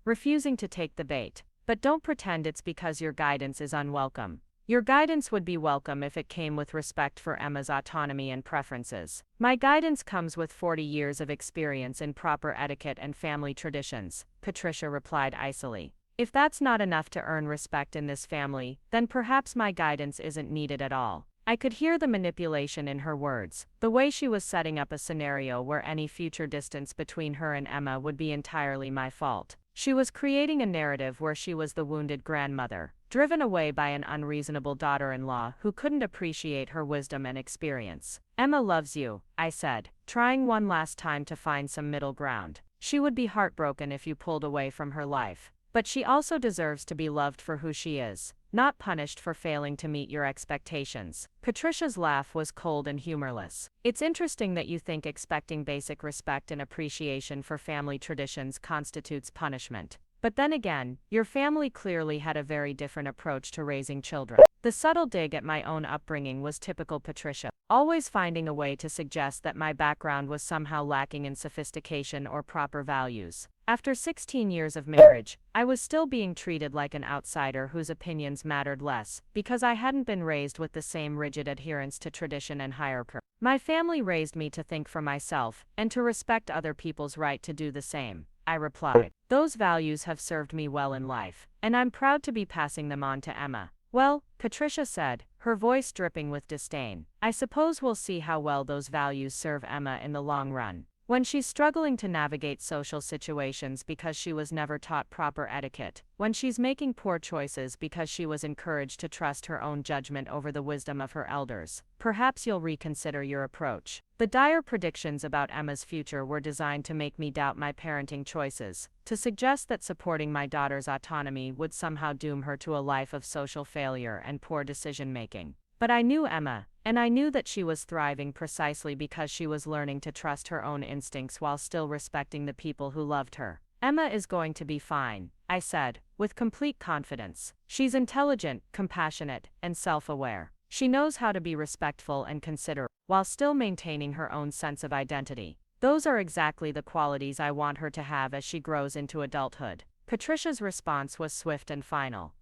refusing to take the bait. "But don't pretend it's because your guidance is unwelcome. Your guidance would be welcome if it came with respect for Emma's autonomy and preferences. My guidance comes with 40 years of experience in proper etiquette and family traditions," Patricia replied icily. "If that's not enough to earn respect in this family, then perhaps my guidance isn't needed at all." I could hear the manipulation in her words, the way she was setting up a scenario where any future distance between her and Emma would be entirely my fault. She was creating a narrative where she was the wounded grandmother, driven away by an unreasonable daughter-in-law who couldn't appreciate her wisdom and experience. "Emma loves you," I said, trying one last time to find some middle ground. "She would be heartbroken if you pulled away from her life. But she also deserves to be loved for who she is, not punished for failing to meet your expectations." Patricia's laugh was cold and humorless. "It's interesting that you think expecting basic respect and appreciation for family traditions constitutes punishment. But then again, your family clearly had a very different approach to raising children." The subtle dig at my own upbringing was typical Patricia, always finding a way to suggest that my background was somehow lacking in sophistication or proper values. After 16 years of marriage, I was still being treated like an outsider whose opinions mattered less, because I hadn't been raised with the same rigid adherence to tradition and hierarchy. My family raised me to think for myself, and to respect other people's right to do the same, I replied. "Those values have served me well in life, and I'm proud to be passing them on to Emma." "Well," Patricia said, her voice dripping with disdain, "I suppose we'll see how well those values serve Emma in the long run." When she's struggling to navigate social situations because she was never taught proper etiquette, when she's making poor choices because she was encouraged to trust her own judgment over the wisdom of her elders, perhaps you'll reconsider your approach. The dire predictions about Emma's future were designed to make me doubt my parenting choices, to suggest that supporting my daughter's autonomy would somehow doom her to a life of social failure and poor decision-making. But I knew Emma, and I knew that she was thriving precisely because she was learning to trust her own instincts while still respecting the people who loved her. Emma is going to be fine, I said, with complete confidence. She's intelligent, compassionate, and self-aware. She knows how to be respectful and considerate, while still maintaining her own sense of identity. Those are exactly the qualities I want her to have as she grows into adulthood. Patricia's response was swift and final.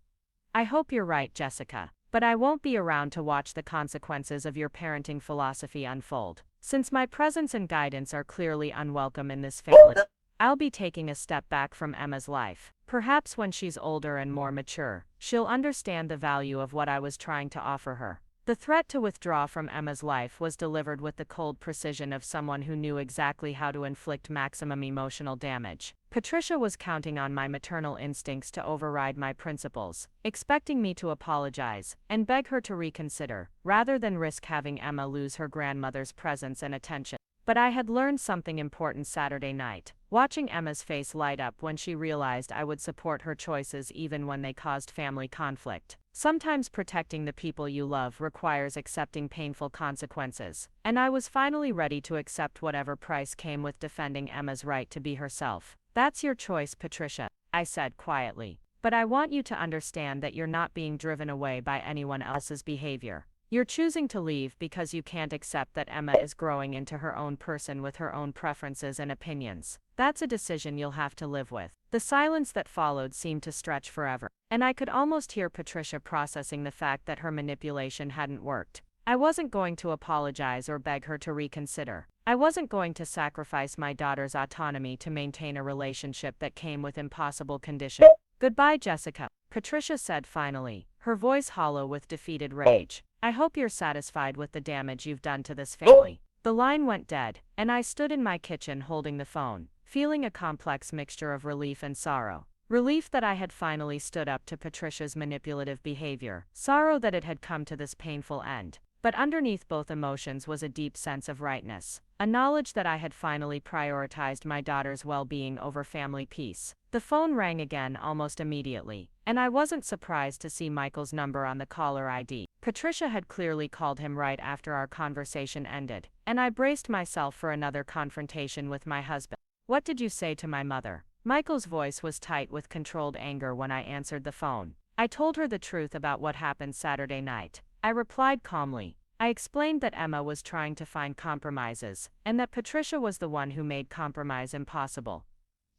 I hope you're right, Jessica. But I won't be around to watch the consequences of your parenting philosophy unfold. Since my presence and guidance are clearly unwelcome in this family, I'll be taking a step back from Emma's life. Perhaps when she's older and more mature, she'll understand the value of what I was trying to offer her. The threat to withdraw from Emma's life was delivered with the cold precision of someone who knew exactly how to inflict maximum emotional damage. Patricia was counting on my maternal instincts to override my principles, expecting me to apologize and beg her to reconsider, rather than risk having Emma lose her grandmother's presence and attention. But I had learned something important Saturday night, watching Emma's face light up when she realized I would support her choices even when they caused family conflict. Sometimes protecting the people you love requires accepting painful consequences, and I was finally ready to accept whatever price came with defending Emma's right to be herself. That's your choice, Patricia, I said quietly. But I want you to understand that you're not being driven away by anyone else's behavior. You're choosing to leave because you can't accept that Emma is growing into her own person with her own preferences and opinions. That's a decision you'll have to live with. The silence that followed seemed to stretch forever, and I could almost hear Patricia processing the fact that her manipulation hadn't worked. I wasn't going to apologize or beg her to reconsider. I wasn't going to sacrifice my daughter's autonomy to maintain a relationship that came with impossible conditions. Goodbye, Jessica, Patricia said finally, her voice hollow with defeated rage. I hope you're satisfied with the damage you've done to this family. The line went dead, and I stood in my kitchen holding the phone, feeling a complex mixture of relief and sorrow. Relief that I had finally stood up to Patricia's manipulative behavior, sorrow that it had come to this painful end. But underneath both emotions was a deep sense of rightness, a knowledge that I had finally prioritized my daughter's well-being over family peace. The phone rang again almost immediately, and I wasn't surprised to see Michael's number on the caller ID. Patricia had clearly called him right after our conversation ended, and I braced myself for another confrontation with my husband. What did you say to my mother? Michael's voice was tight with controlled anger when I answered the phone. I told her the truth about what happened Saturday night. I replied calmly. I explained that Emma was trying to find compromises, and that Patricia was the one who made compromise impossible.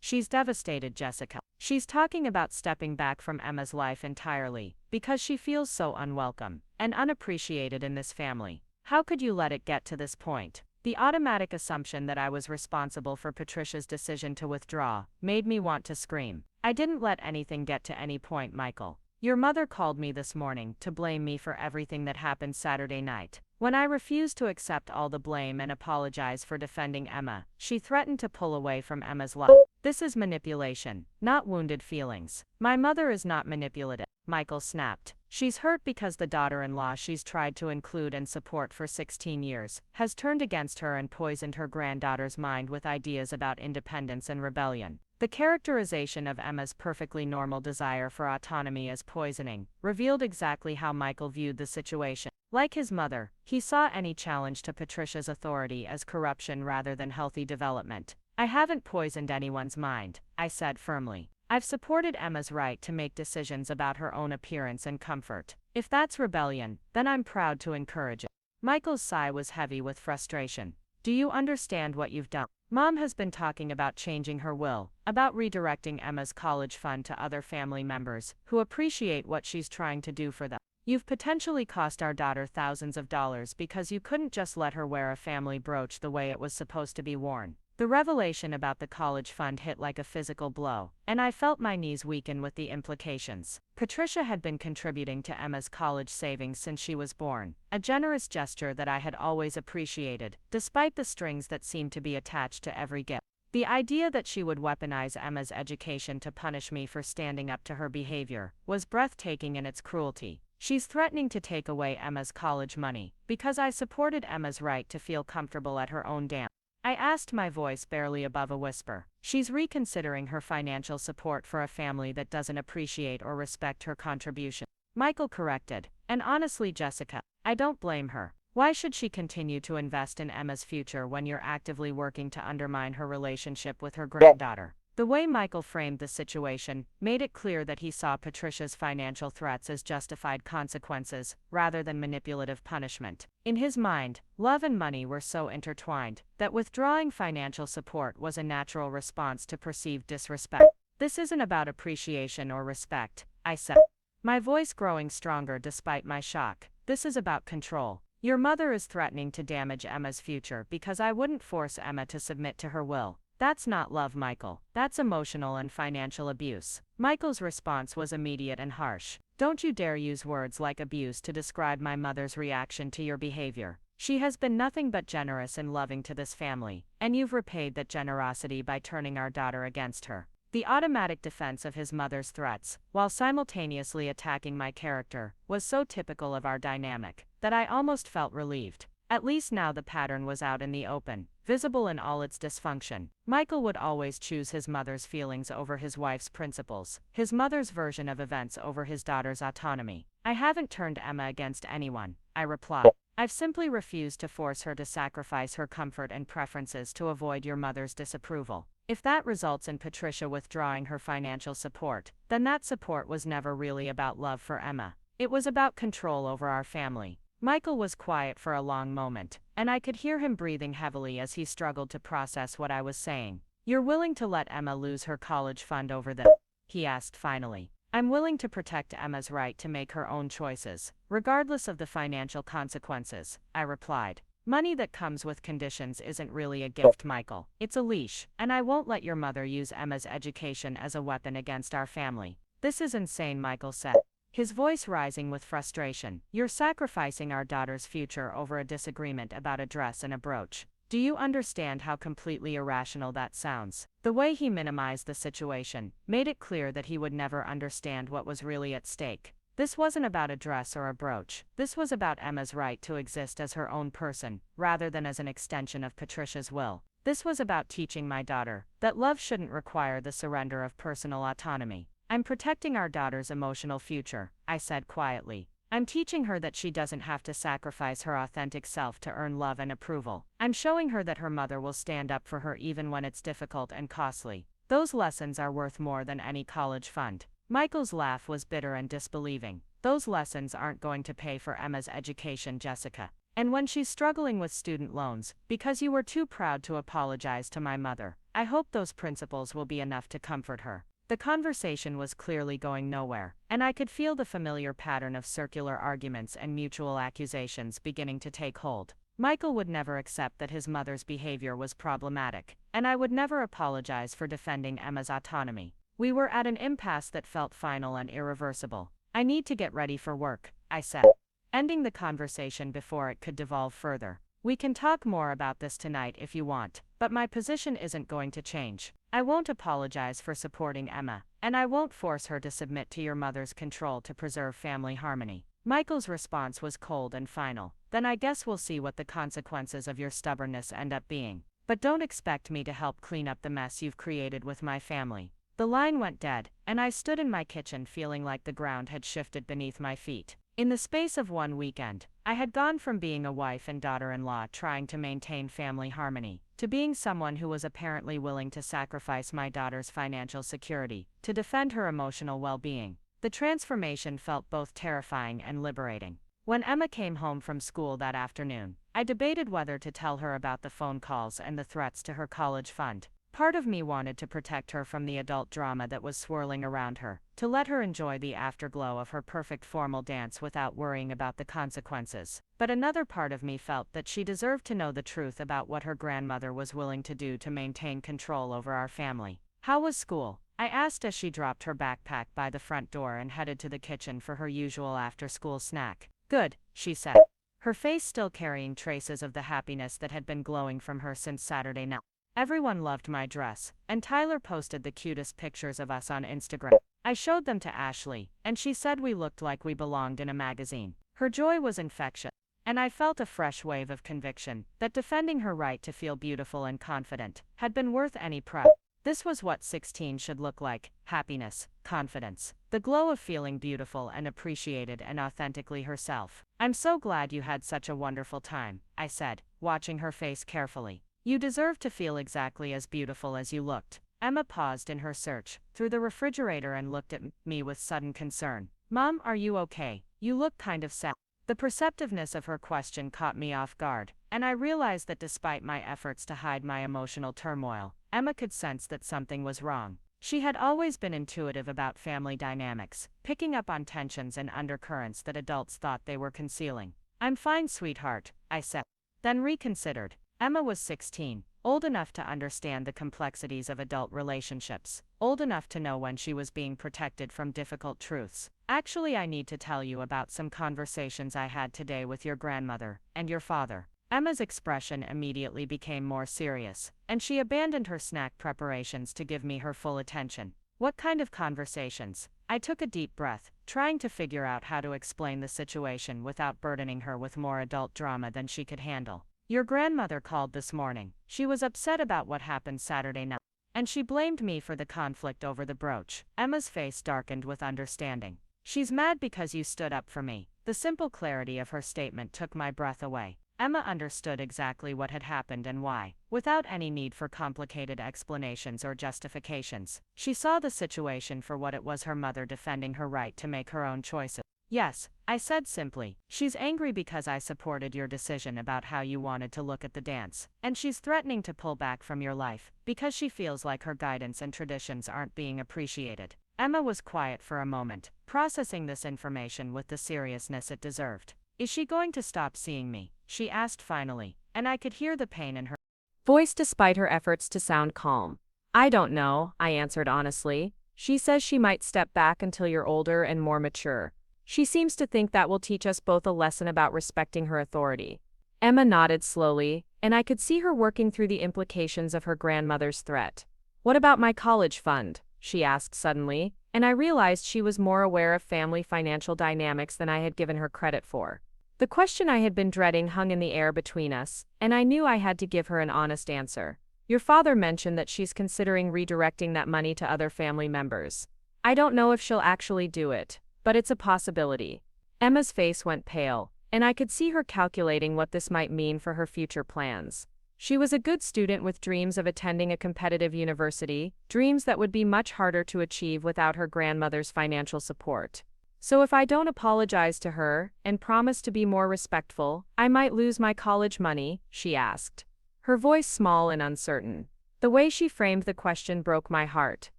She's devastated, Jessica. She's talking about stepping back from Emma's life entirely, because she feels so unwelcome and unappreciated in this family. How could you let it get to this point? The automatic assumption that I was responsible for Patricia's decision to withdraw made me want to scream. I didn't let anything get to any point, Michael. Your mother called me this morning to blame me for everything that happened Saturday night. When I refused to accept all the blame and apologize for defending Emma, she threatened to pull away from Emma's life. This is manipulation, not wounded feelings. My mother is not manipulative, Michael snapped. She's hurt because the daughter-in-law she's tried to include and support for 16 years has turned against her and poisoned her granddaughter's mind with ideas about independence and rebellion. The characterization of Emma's perfectly normal desire for autonomy as poisoning revealed exactly how Michael viewed the situation. Like his mother, he saw any challenge to Patricia's authority as corruption rather than healthy development. I haven't poisoned anyone's mind, I said firmly. I've supported Emma's right to make decisions about her own appearance and comfort. If that's rebellion, then I'm proud to encourage it. Michael's sigh was heavy with frustration. Do you understand what you've done? Mom has been talking about changing her will, about redirecting Emma's college fund to other family members who appreciate what she's trying to do for them. You've potentially cost our daughter thousands of dollars because you couldn't just let her wear a family brooch the way it was supposed to be worn. The revelation about the college fund hit like a physical blow, and I felt my knees weaken with the implications. Patricia had been contributing to Emma's college savings since she was born, a generous gesture that I had always appreciated, despite the strings that seemed to be attached to every gift. The idea that she would weaponize Emma's education to punish me for standing up to her behavior was breathtaking in its cruelty. She's threatening to take away Emma's college money because I supported Emma's right to feel comfortable at her own dam. I asked, my voice barely above a whisper. She's reconsidering her financial support for a family that doesn't appreciate or respect her contribution. Michael corrected. And honestly, Jessica, I don't blame her. Why should she continue to invest in Emma's future when you're actively working to undermine her relationship with her granddaughter? The way Michael framed the situation made it clear that he saw Patricia's financial threats as justified consequences, rather than manipulative punishment. In his mind, love and money were so intertwined that withdrawing financial support was a natural response to perceived disrespect. This isn't about appreciation or respect, I said, my voice growing stronger despite my shock. This is about control. Your mother is threatening to damage Emma's future because I wouldn't force Emma to submit to her will. That's not love, Michael. That's emotional and financial abuse. Michael's response was immediate and harsh. Don't you dare use words like abuse to describe my mother's reaction to your behavior. She has been nothing but generous and loving to this family, and you've repaid that generosity by turning our daughter against her. The automatic defense of his mother's threats, while simultaneously attacking my character, was so typical of our dynamic that I almost felt relieved. At least now the pattern was out in the open, visible in all its dysfunction. Michael would always choose his mother's feelings over his wife's principles, his mother's version of events over his daughter's autonomy. I haven't turned Emma against anyone, I replied. I've simply refused to force her to sacrifice her comfort and preferences to avoid your mother's disapproval. If that results in Patricia withdrawing her financial support, then that support was never really about love for Emma. It was about control over our family. Michael was quiet for a long moment, and I could hear him breathing heavily as he struggled to process what I was saying. You're willing to let Emma lose her college fund over this? He asked finally. I'm willing to protect Emma's right to make her own choices, regardless of the financial consequences, I replied. Money that comes with conditions isn't really a gift, Michael. It's a leash, and I won't let your mother use Emma's education as a weapon against our family. This is insane, Michael said, his voice rising with frustration. You're sacrificing our daughter's future over a disagreement about a dress and a brooch. Do you understand how completely irrational that sounds? The way he minimized the situation made it clear that he would never understand what was really at stake. This wasn't about a dress or a brooch. This was about Emma's right to exist as her own person, rather than as an extension of Patricia's will. This was about teaching my daughter that love shouldn't require the surrender of personal autonomy. I'm protecting our daughter's emotional future, I said quietly. I'm teaching her that she doesn't have to sacrifice her authentic self to earn love and approval. I'm showing her that her mother will stand up for her even when it's difficult and costly. Those lessons are worth more than any college fund. Michael's laugh was bitter and disbelieving. Those lessons aren't going to pay for Emma's education, Jessica. And when she's struggling with student loans, because you were too proud to apologize to my mother, I hope those principles will be enough to comfort her. The conversation was clearly going nowhere, and I could feel the familiar pattern of circular arguments and mutual accusations beginning to take hold. Michael would never accept that his mother's behavior was problematic, and I would never apologize for defending Emma's autonomy. We were at an impasse that felt final and irreversible. I need to get ready for work, I said, ending the conversation before it could devolve further. We can talk more about this tonight if you want, but my position isn't going to change. I won't apologize for supporting Emma, and I won't force her to submit to your mother's control to preserve family harmony. Michael's response was cold and final. Then I guess we'll see what the consequences of your stubbornness end up being. But don't expect me to help clean up the mess you've created with my family. The line went dead, and I stood in my kitchen feeling like the ground had shifted beneath my feet. In the space of one weekend, I had gone from being a wife and daughter-in-law trying to maintain family harmony, to being someone who was apparently willing to sacrifice my daughter's financial security to defend her emotional well-being. The transformation felt both terrifying and liberating. When Emma came home from school that afternoon, I debated whether to tell her about the phone calls and the threats to her college fund. Part of me wanted to protect her from the adult drama that was swirling around her, to let her enjoy the afterglow of her perfect formal dance without worrying about the consequences. But another part of me felt that she deserved to know the truth about what her grandmother was willing to do to maintain control over our family. "How was school?" I asked as she dropped her backpack by the front door and headed to the kitchen for her usual after-school snack. "Good," she said, her face still carrying traces of the happiness that had been glowing from her since Saturday night. "Everyone loved my dress, and Tyler posted the cutest pictures of us on Instagram. I showed them to Ashley, and she said we looked like we belonged in a magazine." Her joy was infectious, and I felt a fresh wave of conviction that defending her right to feel beautiful and confident had been worth any price. This was what 16 should look like: happiness, confidence, the glow of feeling beautiful and appreciated and authentically herself. "I'm so glad you had such a wonderful time," I said, watching her face carefully. "You deserve to feel exactly as beautiful as you looked." Emma paused in her search through the refrigerator and looked at me with sudden concern. "Mom, are you okay? You look kind of sad." The perceptiveness of her question caught me off guard, and I realized that despite my efforts to hide my emotional turmoil, Emma could sense that something was wrong. She had always been intuitive about family dynamics, picking up on tensions and undercurrents that adults thought they were concealing. "I'm fine, sweetheart," I said, then reconsidered. Emma was 16, old enough to understand the complexities of adult relationships, old enough to know when she was being protected from difficult truths. "Actually, I need to tell you about some conversations I had today with your grandmother and your father." Emma's expression immediately became more serious, and she abandoned her snack preparations to give me her full attention. "What kind of conversations?" I took a deep breath, trying to figure out how to explain the situation without burdening her with more adult drama than she could handle. "Your grandmother called this morning. She was upset about what happened Saturday night, and she blamed me for the conflict over the brooch." Emma's face darkened with understanding. "She's mad because you stood up for me." The simple clarity of her statement took my breath away. Emma understood exactly what had happened and why, without any need for complicated explanations or justifications. She saw the situation for what it was: her mother defending her right to make her own choices. "Yes," I said simply. "She's angry because I supported your decision about how you wanted to look at the dance, and she's threatening to pull back from your life because she feels like her guidance and traditions aren't being appreciated." Emma was quiet for a moment, processing this information with the seriousness it deserved. "Is she going to stop seeing me?" she asked finally, and I could hear the pain in her voice despite her efforts to sound calm. "I don't know," I answered honestly. "She says she might step back until you're older and more mature. She seems to think that will teach us both a lesson about respecting her authority." Emma nodded slowly, and I could see her working through the implications of her grandmother's threat. "What about my college fund?" she asked suddenly, and I realized she was more aware of family financial dynamics than I had given her credit for. The question I had been dreading hung in the air between us, and I knew I had to give her an honest answer. "Your father mentioned that she's considering redirecting that money to other family members. I don't know if she'll actually do it, but it's a possibility." Emma's face went pale, and I could see her calculating what this might mean for her future plans. She was a good student with dreams of attending a competitive university, dreams that would be much harder to achieve without her grandmother's financial support. "So if I don't apologize to her and promise to be more respectful, I might lose my college money?" she asked, her voice small and uncertain. The way she framed the question broke my heart,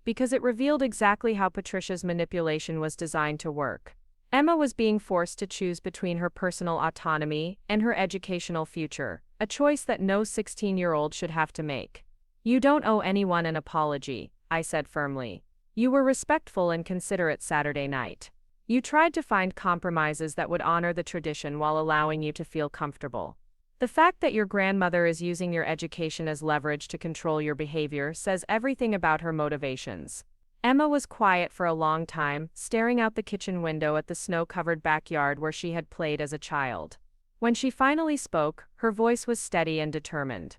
because it revealed exactly how Patricia's manipulation was designed to work. Emma was being forced to choose between her personal autonomy and her educational future, a choice that no 16-year-old should have to make. "You don't owe anyone an apology," I said firmly. "You were respectful and considerate Saturday night. You tried to find compromises that would honor the tradition while allowing you to feel comfortable. The fact that your grandmother is using your education as leverage to control your behavior says everything about her motivations." Emma was quiet for a long time, staring out the kitchen window at the snow-covered backyard where she had played as a child. When she finally spoke, her voice was steady and determined.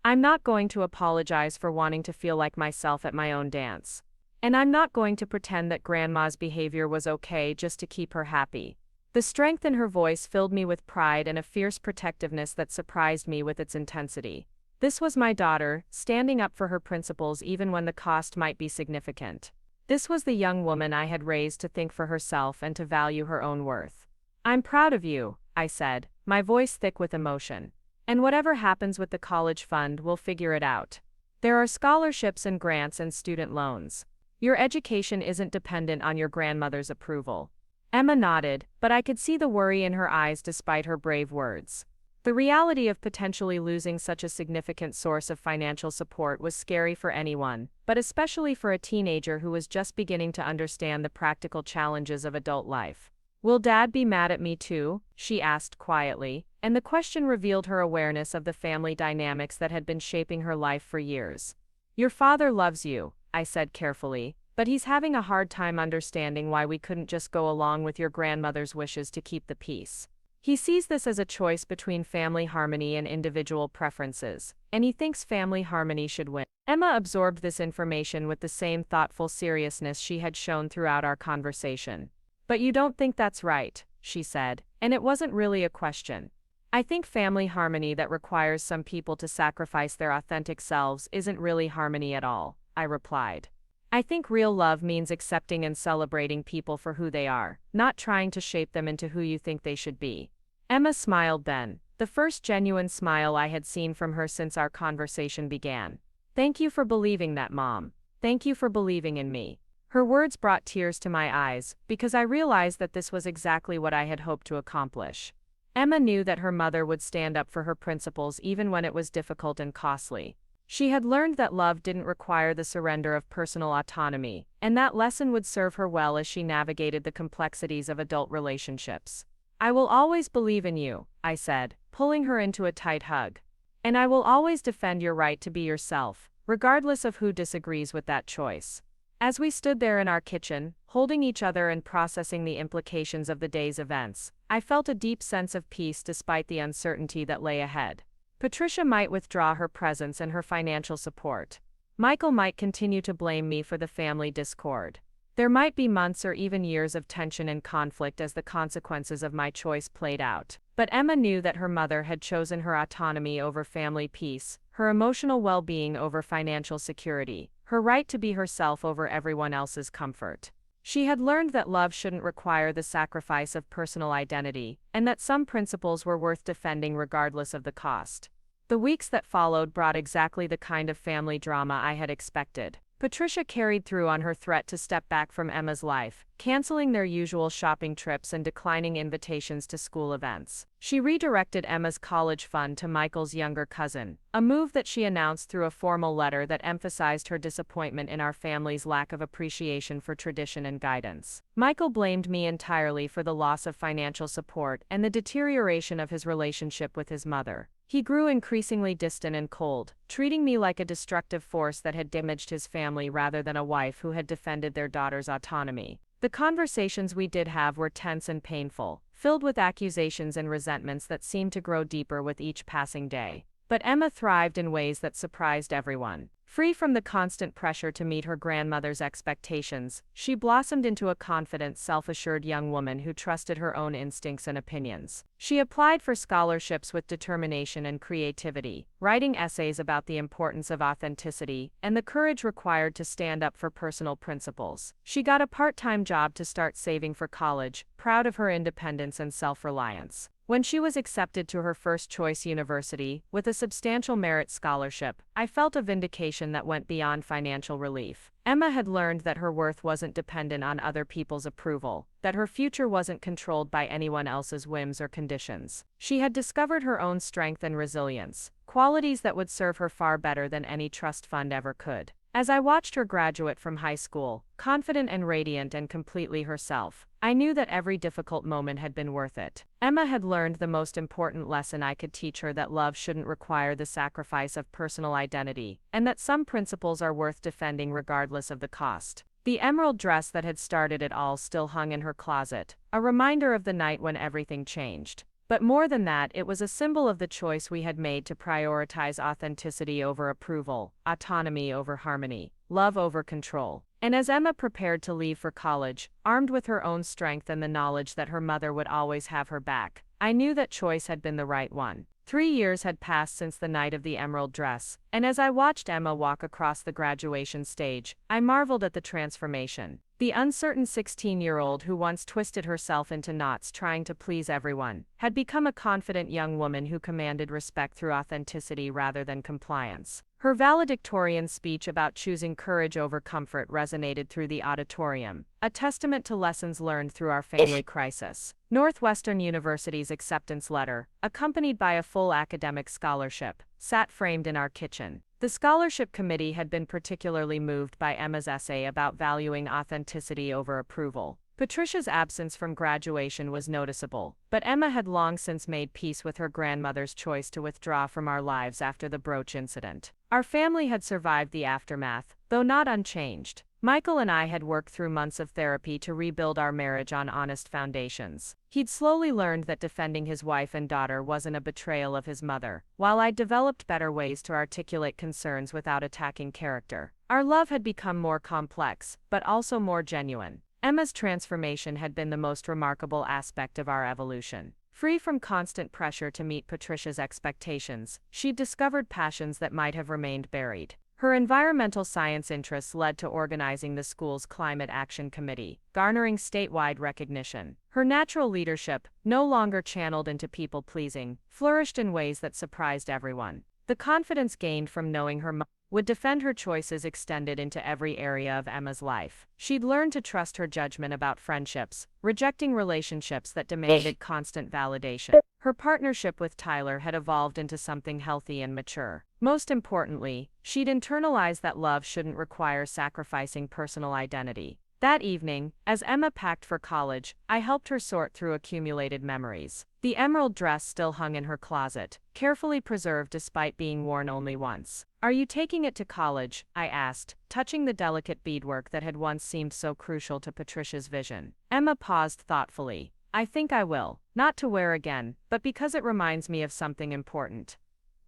"I'm not going to apologize for wanting to feel like myself at my own dance. And I'm not going to pretend that Grandma's behavior was okay just to keep her happy." The strength in her voice filled me with pride and a fierce protectiveness that surprised me with its intensity. This was my daughter, standing up for her principles even when the cost might be significant. This was the young woman I had raised to think for herself and to value her own worth. "I'm proud of you," I said, my voice thick with emotion. "And whatever happens with the college fund, we'll figure it out." There are scholarships and grants and student loans. Your education isn't dependent on your grandmother's approval. Emma nodded, but I could see the worry in her eyes despite her brave words. The reality of potentially losing such a significant source of financial support was scary for anyone, but especially for a teenager who was just beginning to understand the practical challenges of adult life. "Will Dad be mad at me too?" she asked quietly, and the question revealed her awareness of the family dynamics that had been shaping her life for years. "Your father loves you," I said carefully, "but he's having a hard time understanding why we couldn't just go along with your grandmother's wishes to keep the peace. He sees this as a choice between family harmony and individual preferences, and he thinks family harmony should win." Emma absorbed this information with the same thoughtful seriousness she had shown throughout our conversation. "But you don't think that's right," she said, and it wasn't really a question. "I think family harmony that requires some people to sacrifice their authentic selves isn't really harmony at all," I replied. "I think real love means accepting and celebrating people for who they are, not trying to shape them into who you think they should be." Emma smiled then, the first genuine smile I had seen from her since our conversation began. "Thank you for believing that, Mom. Thank you for believing in me." Her words brought tears to my eyes, because I realized that this was exactly what I had hoped to accomplish. Emma knew that her mother would stand up for her principles even when it was difficult and costly. She had learned that love didn't require the surrender of personal autonomy, and that lesson would serve her well as she navigated the complexities of adult relationships. "I will always believe in you," I said, pulling her into a tight hug. "And I will always defend your right to be yourself, regardless of who disagrees with that choice." As we stood there in our kitchen, holding each other and processing the implications of the day's events, I felt a deep sense of peace despite the uncertainty that lay ahead. Patricia might withdraw her presence and her financial support. Michael might continue to blame me for the family discord. There might be months or even years of tension and conflict as the consequences of my choice played out. But Emma knew that her mother had chosen her autonomy over family peace, her emotional well-being over financial security, her right to be herself over everyone else's comfort. She had learned that love shouldn't require the sacrifice of personal identity, and that some principles were worth defending regardless of the cost. The weeks that followed brought exactly the kind of family drama I had expected. Patricia carried through on her threat to step back from Emma's life, canceling their usual shopping trips and declining invitations to school events. She redirected Emma's college fund to Michael's younger cousin, a move that she announced through a formal letter that emphasized her disappointment in our family's lack of appreciation for tradition and guidance. Michael blamed me entirely for the loss of financial support and the deterioration of his relationship with his mother. He grew increasingly distant and cold, treating me like a destructive force that had damaged his family rather than a wife who had defended their daughter's autonomy. The conversations we did have were tense and painful, filled with accusations and resentments that seemed to grow deeper with each passing day. But Emma thrived in ways that surprised everyone. Free from the constant pressure to meet her grandmother's expectations, she blossomed into a confident, self-assured young woman who trusted her own instincts and opinions. She applied for scholarships with determination and creativity, writing essays about the importance of authenticity and the courage required to stand up for personal principles. She got a part-time job to start saving for college, proud of her independence and self-reliance. When she was accepted to her first-choice university, with a substantial merit scholarship, I felt a vindication that went beyond financial relief. Emma had learned that her worth wasn't dependent on other people's approval, that her future wasn't controlled by anyone else's whims or conditions. She had discovered her own strength and resilience, qualities that would serve her far better than any trust fund ever could. As I watched her graduate from high school, confident and radiant and completely herself, I knew that every difficult moment had been worth it. Emma had learned the most important lesson I could teach her, that love shouldn't require the sacrifice of personal identity, and that some principles are worth defending regardless of the cost. The emerald dress that had started it all still hung in her closet, a reminder of the night when everything changed. But more than that, it was a symbol of the choice we had made to prioritize authenticity over approval, autonomy over harmony, love over control. And as Emma prepared to leave for college, armed with her own strength and the knowledge that her mother would always have her back, I knew that choice had been the right one. 3 years had passed since the night of the emerald dress, and as I watched Emma walk across the graduation stage, I marveled at the transformation. The uncertain 16-year-old who once twisted herself into knots trying to please everyone, had become a confident young woman who commanded respect through authenticity rather than compliance. Her valedictorian speech about choosing courage over comfort resonated through the auditorium, a testament to lessons learned through our family crisis. Northwestern University's acceptance letter, accompanied by a full academic scholarship, sat framed in our kitchen. The scholarship committee had been particularly moved by Emma's essay about valuing authenticity over approval. Patricia's absence from graduation was noticeable, but Emma had long since made peace with her grandmother's choice to withdraw from our lives after the brooch incident. Our family had survived the aftermath, though not unchanged. Michael and I had worked through months of therapy to rebuild our marriage on honest foundations. He'd slowly learned that defending his wife and daughter wasn't a betrayal of his mother, while I'd developed better ways to articulate concerns without attacking character. Our love had become more complex, but also more genuine. Emma's transformation had been the most remarkable aspect of our evolution. Free from constant pressure to meet Patricia's expectations, she'd discovered passions that might have remained buried. Her environmental science interests led to organizing the school's Climate Action Committee, garnering statewide recognition. Her natural leadership, no longer channeled into people-pleasing, flourished in ways that surprised everyone. The confidence gained from knowing her mother would defend her choices extended into every area of Emma's life. She'd learned to trust her judgment about friendships, rejecting relationships that demanded constant validation. Her partnership with Tyler had evolved into something healthy and mature. Most importantly, she'd internalized that love shouldn't require sacrificing personal identity. That evening, as Emma packed for college, I helped her sort through accumulated memories. The emerald dress still hung in her closet, carefully preserved despite being worn only once. "Are you taking it to college?" I asked, touching the delicate beadwork that had once seemed so crucial to Patricia's vision. Emma paused thoughtfully. "I think I will. Not to wear again, but because it reminds me of something important."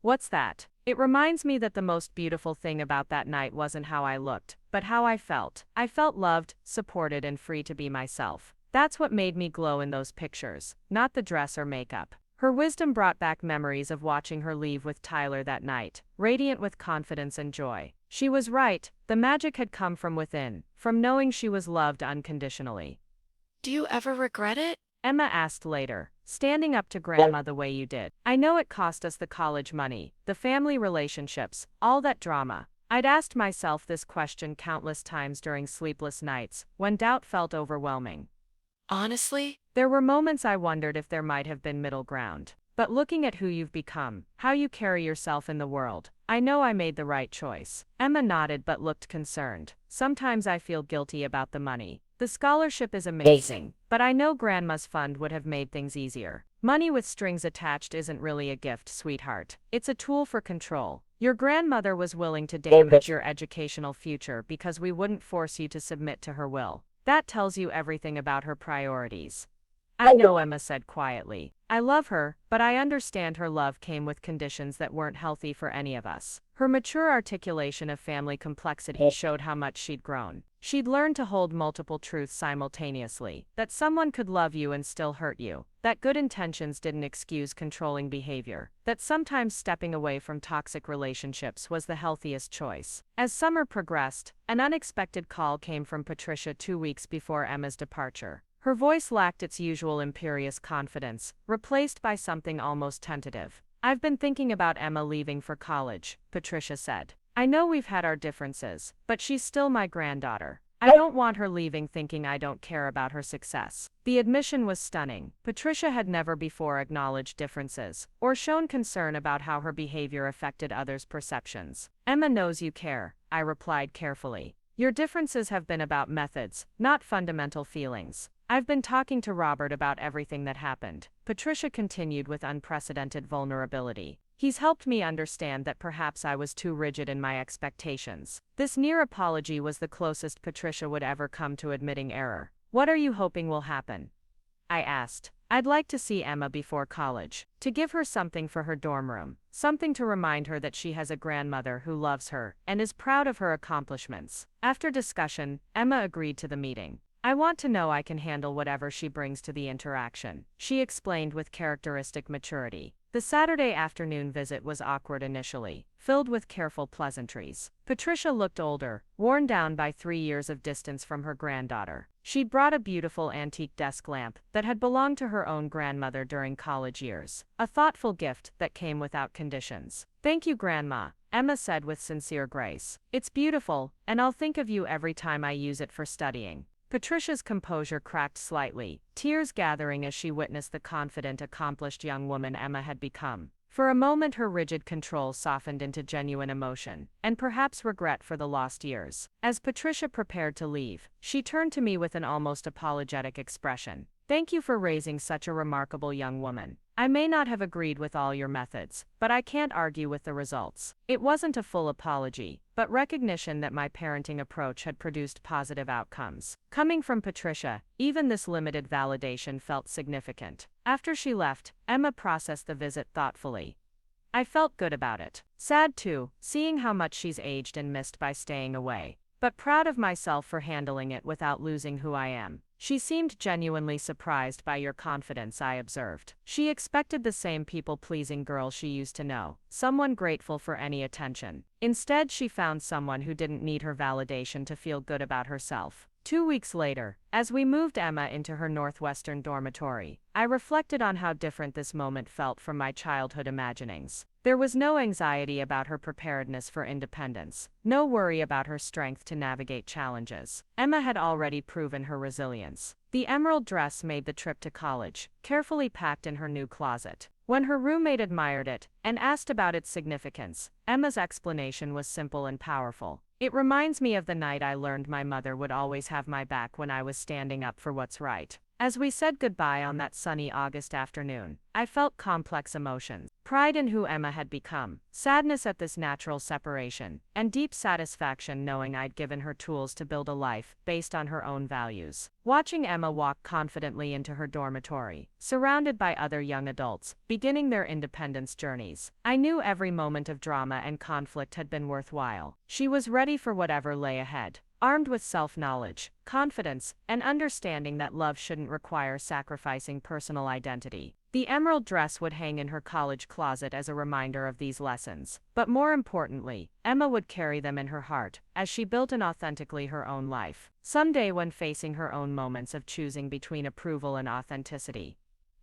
"What's that?" "It reminds me that the most beautiful thing about that night wasn't how I looked, but how I felt. I felt loved, supported, and free to be myself. That's what made me glow in those pictures, not the dress or makeup." Her wisdom brought back memories of watching her leave with Tyler that night, radiant with confidence and joy. She was right, the magic had come from within, from knowing she was loved unconditionally. "Do you ever regret it?" Emma asked later, "Standing up to Grandma the way you did. I know it cost us the college money, the family relationships, all that drama." I'd asked myself this question countless times during sleepless nights, when doubt felt overwhelming. Honestly? There were moments I wondered if there might have been middle ground. But looking at who you've become, how you carry yourself in the world, I know I made the right choice. Emma nodded but looked concerned. "Sometimes I feel guilty about the money. The scholarship is amazing, but I know Grandma's fund would have made things easier. Money with strings attached isn't really a gift, sweetheart. It's a tool for control. Your grandmother was willing to damage your educational future because we wouldn't force you to submit to her will. That tells you everything about her priorities." "I know," Emma said quietly. "I love her, but I understand her love came with conditions that weren't healthy for any of us." Her mature articulation of family complexity showed how much she'd grown. She'd learned to hold multiple truths simultaneously, that someone could love you and still hurt you, that good intentions didn't excuse controlling behavior, that sometimes stepping away from toxic relationships was the healthiest choice. As summer progressed, an unexpected call came from Patricia 2 weeks before Emma's departure. Her voice lacked its usual imperious confidence, replaced by something almost tentative. "I've been thinking about Emma leaving for college," Patricia said. "I know we've had our differences, but she's still my granddaughter. I don't want her leaving thinking I don't care about her success." The admission was stunning. Patricia had never before acknowledged differences, or shown concern about how her behavior affected others' perceptions. "Emma knows you care," I replied carefully. "Your differences have been about methods, not fundamental feelings. I've been talking to Robert about everything that happened," Patricia continued with unprecedented vulnerability. "He's helped me understand that perhaps I was too rigid in my expectations." This near apology was the closest Patricia would ever come to admitting error. "What are you hoping will happen?" I asked. "I'd like to see Emma before college, to give her something for her dorm room, something to remind her that she has a grandmother who loves her and is proud of her accomplishments." After discussion, Emma agreed to the meeting. "I want to know I can handle whatever she brings to the interaction," she explained with characteristic maturity. The Saturday afternoon visit was awkward initially, filled with careful pleasantries. Patricia looked older, worn down by 3 years of distance from her granddaughter. She'd brought a beautiful antique desk lamp that had belonged to her own grandmother during college years, a thoughtful gift that came without conditions. "Thank you, Grandma," Emma said with sincere grace. It's beautiful, and I'll think of you every time I use it for studying. Patricia's composure cracked slightly, tears gathering as she witnessed the confident, accomplished young woman Emma had become. For a moment her rigid control softened into genuine emotion, and perhaps regret for the lost years. As Patricia prepared to leave, she turned to me with an almost apologetic expression. Thank you for raising such a remarkable young woman. I may not have agreed with all your methods, but I can't argue with the results. It wasn't a full apology, but recognition that my parenting approach had produced positive outcomes. Coming from Patricia, even this limited validation felt significant. After she left, Emma processed the visit thoughtfully. I felt good about it. Sad too, seeing how much she's aged and missed by staying away. But proud of myself for handling it without losing who I am. She seemed genuinely surprised by your confidence, I observed. She expected the same people-pleasing girl she used to know, someone grateful for any attention. Instead, she found someone who didn't need her validation to feel good about herself. 2 weeks later, as we moved Emma into her northwestern dormitory, I reflected on how different this moment felt from my childhood imaginings. There was no anxiety about her preparedness for independence, no worry about her strength to navigate challenges. Emma had already proven her resilience. The emerald dress made the trip to college, carefully packed in her new closet. When her roommate admired it and asked about its significance, Emma's explanation was simple and powerful. It reminds me of the night I learned my mother would always have my back when I was standing up for what's right. As we said goodbye on that sunny August afternoon, I felt complex emotions. Pride in who Emma had become, sadness at this natural separation, and deep satisfaction knowing I'd given her tools to build a life based on her own values. Watching Emma walk confidently into her dormitory, surrounded by other young adults, beginning their independence journeys, I knew every moment of drama and conflict had been worthwhile. She was ready for whatever lay ahead, armed with self-knowledge, confidence, and understanding that love shouldn't require sacrificing personal identity. The emerald dress would hang in her college closet as a reminder of these lessons. But more importantly, Emma would carry them in her heart, as she built an authentically her own life. Someday, when facing her own moments of choosing between approval and authenticity,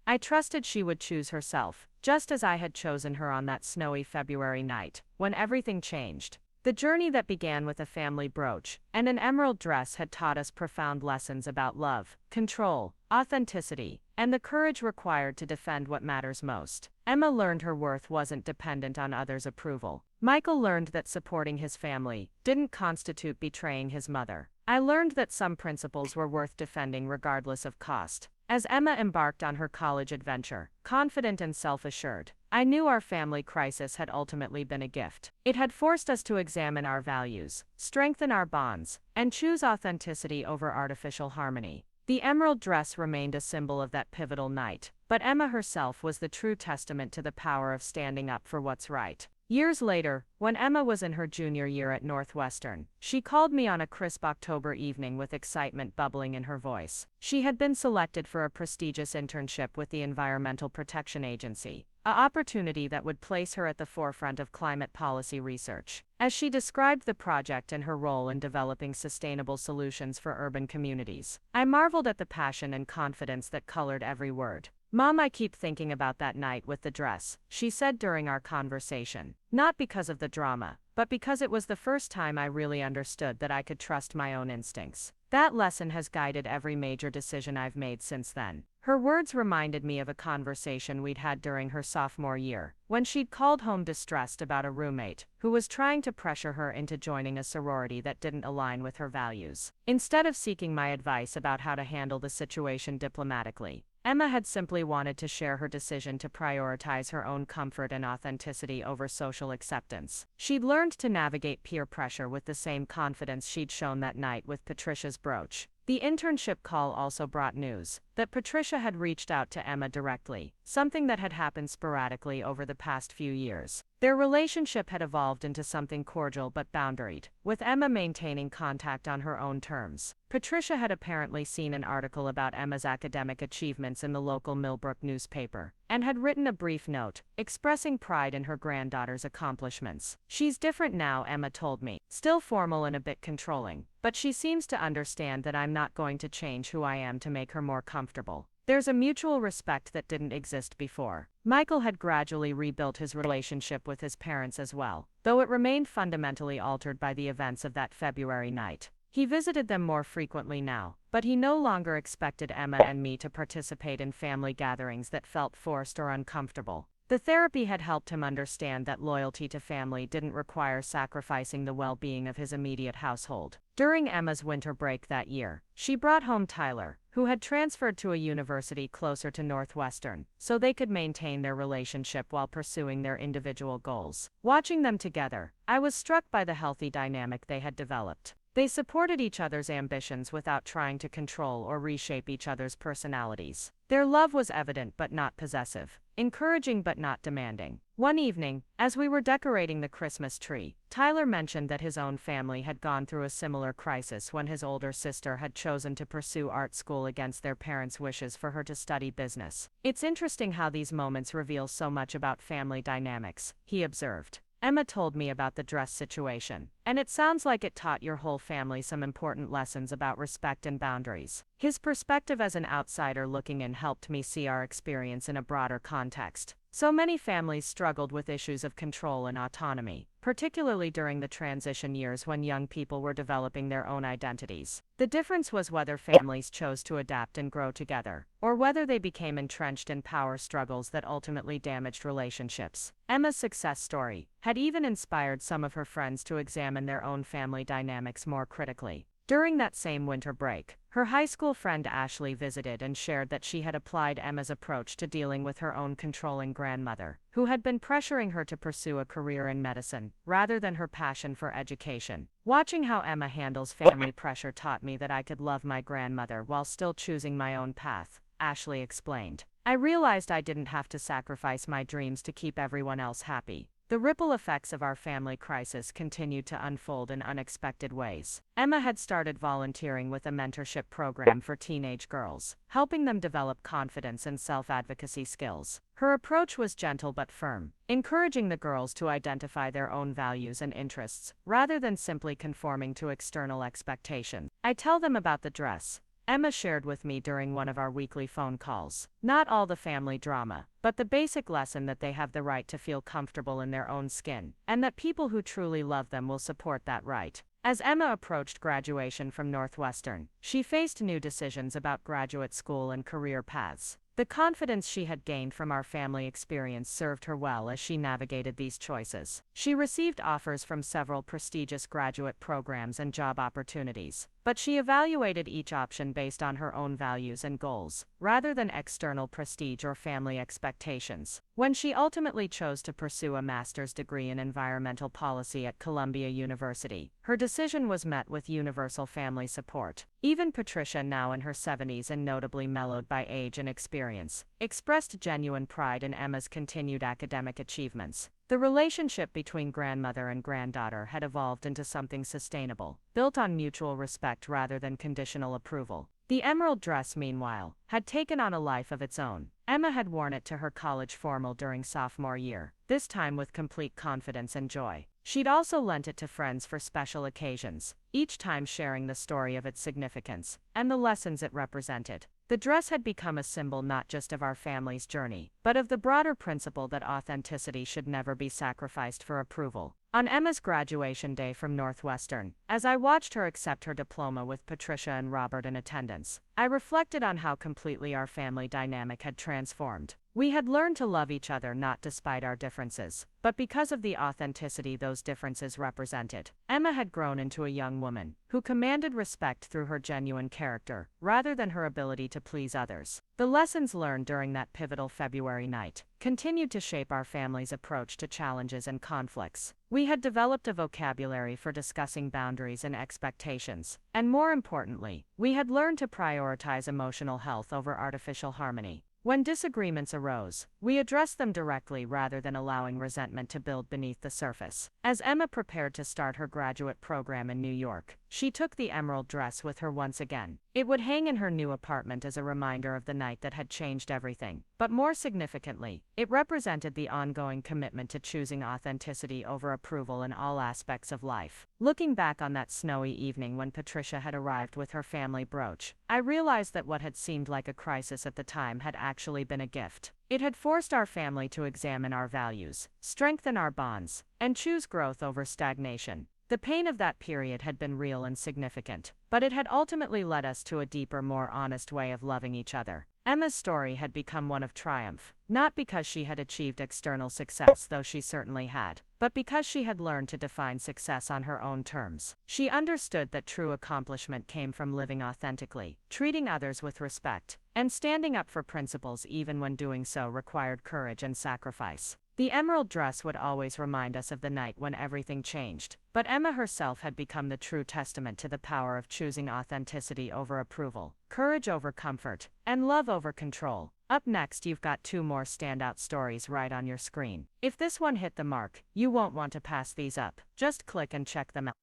I trusted she would choose herself, just as I had chosen her on that snowy February night, when everything changed. The journey that began with a family brooch and an emerald dress had taught us profound lessons about love, control, authenticity, and the courage required to defend what matters most. Emma learned her worth wasn't dependent on others' approval. Michael learned that supporting his family didn't constitute betraying his mother. I learned that some principles were worth defending regardless of cost. As Emma embarked on her college adventure, confident and self-assured, I knew our family crisis had ultimately been a gift. It had forced us to examine our values, strengthen our bonds, and choose authenticity over artificial harmony. The emerald dress remained a symbol of that pivotal night, but Emma herself was the true testament to the power of standing up for what's right. Years later, when Emma was in her junior year at Northwestern, she called me on a crisp October evening with excitement bubbling in her voice. She had been selected for a prestigious internship with the Environmental Protection Agency, an opportunity that would place her at the forefront of climate policy research. As she described the project and her role in developing sustainable solutions for urban communities, I marveled at the passion and confidence that colored every word. "Mom, I keep thinking about that night with the dress," she said during our conversation. Not because of the drama, but because it was the first time I really understood that I could trust my own instincts. That lesson has guided every major decision I've made since then. Her words reminded me of a conversation we'd had during her sophomore year, when she'd called home distressed about a roommate who was trying to pressure her into joining a sorority that didn't align with her values. Instead of seeking my advice about how to handle the situation diplomatically, Emma had simply wanted to share her decision to prioritize her own comfort and authenticity over social acceptance. She'd learned to navigate peer pressure with the same confidence she'd shown that night with Patricia's brooch. The internship call also brought news that Patricia had reached out to Emma directly, something that had happened sporadically over the past few years. Their relationship had evolved into something cordial but boundaried, with Emma maintaining contact on her own terms. Patricia had apparently seen an article about Emma's academic achievements in the local Millbrook newspaper, and had written a brief note, expressing pride in her granddaughter's accomplishments. "She's different now," Emma told me, "still formal and a bit controlling, but she seems to understand that I'm not going to change who I am to make her more comfortable." There's a mutual respect that didn't exist before. Michael had gradually rebuilt his relationship with his parents as well, though it remained fundamentally altered by the events of that February night. He visited them more frequently now, but he no longer expected Emma and me to participate in family gatherings that felt forced or uncomfortable. The therapy had helped him understand that loyalty to family didn't require sacrificing the well-being of his immediate household. During Emma's winter break that year, she brought home Tyler, who had transferred to a university closer to Northwestern, so they could maintain their relationship while pursuing their individual goals. Watching them together, I was struck by the healthy dynamic they had developed. They supported each other's ambitions without trying to control or reshape each other's personalities. Their love was evident but not possessive, encouraging but not demanding. One evening, as we were decorating the Christmas tree, Tyler mentioned that his own family had gone through a similar crisis when his older sister had chosen to pursue art school against their parents' wishes for her to study business. "It's interesting how these moments reveal so much about family dynamics," he observed. "Emma told me about the dress situation, and it sounds like it taught your whole family some important lessons about respect and boundaries." His perspective as an outsider looking in helped me see our experience in a broader context. So many families struggled with issues of control and autonomy, particularly during the transition years when young people were developing their own identities. The difference was whether families chose to adapt and grow together, or whether they became entrenched in power struggles that ultimately damaged relationships. Emma's success story had even inspired some of her friends to examine their own family dynamics more critically. During that same winter break, her high school friend Ashley visited and shared that she had applied Emma's approach to dealing with her own controlling grandmother, who had been pressuring her to pursue a career in medicine, rather than her passion for education. "Watching how Emma handles family pressure taught me that I could love my grandmother while still choosing my own path," Ashley explained. "I realized I didn't have to sacrifice my dreams to keep everyone else happy." The ripple effects of our family crisis continued to unfold in unexpected ways. Emma had started volunteering with a mentorship program for teenage girls, helping them develop confidence and self-advocacy skills. Her approach was gentle but firm, encouraging the girls to identify their own values and interests, rather than simply conforming to external expectations. "I tell them about the dress," Emma shared with me during one of our weekly phone calls. "Not all the family drama, but the basic lesson that they have the right to feel comfortable in their own skin, and that people who truly love them will support that right." As Emma approached graduation from Northwestern, she faced new decisions about graduate school and career paths. The confidence she had gained from our family experience served her well as she navigated these choices. She received offers from several prestigious graduate programs and job opportunities, but she evaluated each option based on her own values and goals, rather than external prestige or family expectations. When she ultimately chose to pursue a master's degree in environmental policy at Columbia University, her decision was met with universal family support. Even Patricia, now in her 70s and notably mellowed by age and experience, expressed genuine pride in Emma's continued academic achievements. The relationship between grandmother and granddaughter had evolved into something sustainable, built on mutual respect rather than conditional approval. The emerald dress, meanwhile, had taken on a life of its own. Emma had worn it to her college formal during sophomore year, this time with complete confidence and joy. She'd also lent it to friends for special occasions, each time sharing the story of its significance and the lessons it represented. The dress had become a symbol not just of our family's journey, but of the broader principle that authenticity should never be sacrificed for approval. On Emma's graduation day from Northwestern, as I watched her accept her diploma with Patricia and Robert in attendance, I reflected on how completely our family dynamic had transformed. We had learned to love each other not despite our differences, but because of the authenticity those differences represented. Emma had grown into a young woman who commanded respect through her genuine character, rather than her ability to please others. The lessons learned during that pivotal February night continued to shape our family's approach to challenges and conflicts. We had developed a vocabulary for discussing boundaries and expectations, and more importantly, we had learned to prioritize emotional health over artificial harmony. When disagreements arose, we addressed them directly rather than allowing resentment to build beneath the surface. As Emma prepared to start her graduate program in New York, she took the emerald dress with her once again. It would hang in her new apartment as a reminder of the night that had changed everything. But more significantly, it represented the ongoing commitment to choosing authenticity over approval in all aspects of life. Looking back on that snowy evening when Patricia had arrived with her family brooch, I realized that what had seemed like a crisis at the time had actually been a gift. It had forced our family to examine our values, strengthen our bonds, and choose growth over stagnation. The pain of that period had been real and significant, but it had ultimately led us to a deeper, more honest way of loving each other. Emma's story had become one of triumph, not because she had achieved external success, though she certainly had, but because she had learned to define success on her own terms. She understood that true accomplishment came from living authentically, treating others with respect, and standing up for principles even when doing so required courage and sacrifice. The emerald dress would always remind us of the night when everything changed, but Emma herself had become the true testament to the power of choosing authenticity over approval, courage over comfort, and love over control. Up next, you've got 2 more standout stories right on your screen. If this one hit the mark, you won't want to pass these up. Just click and check them out.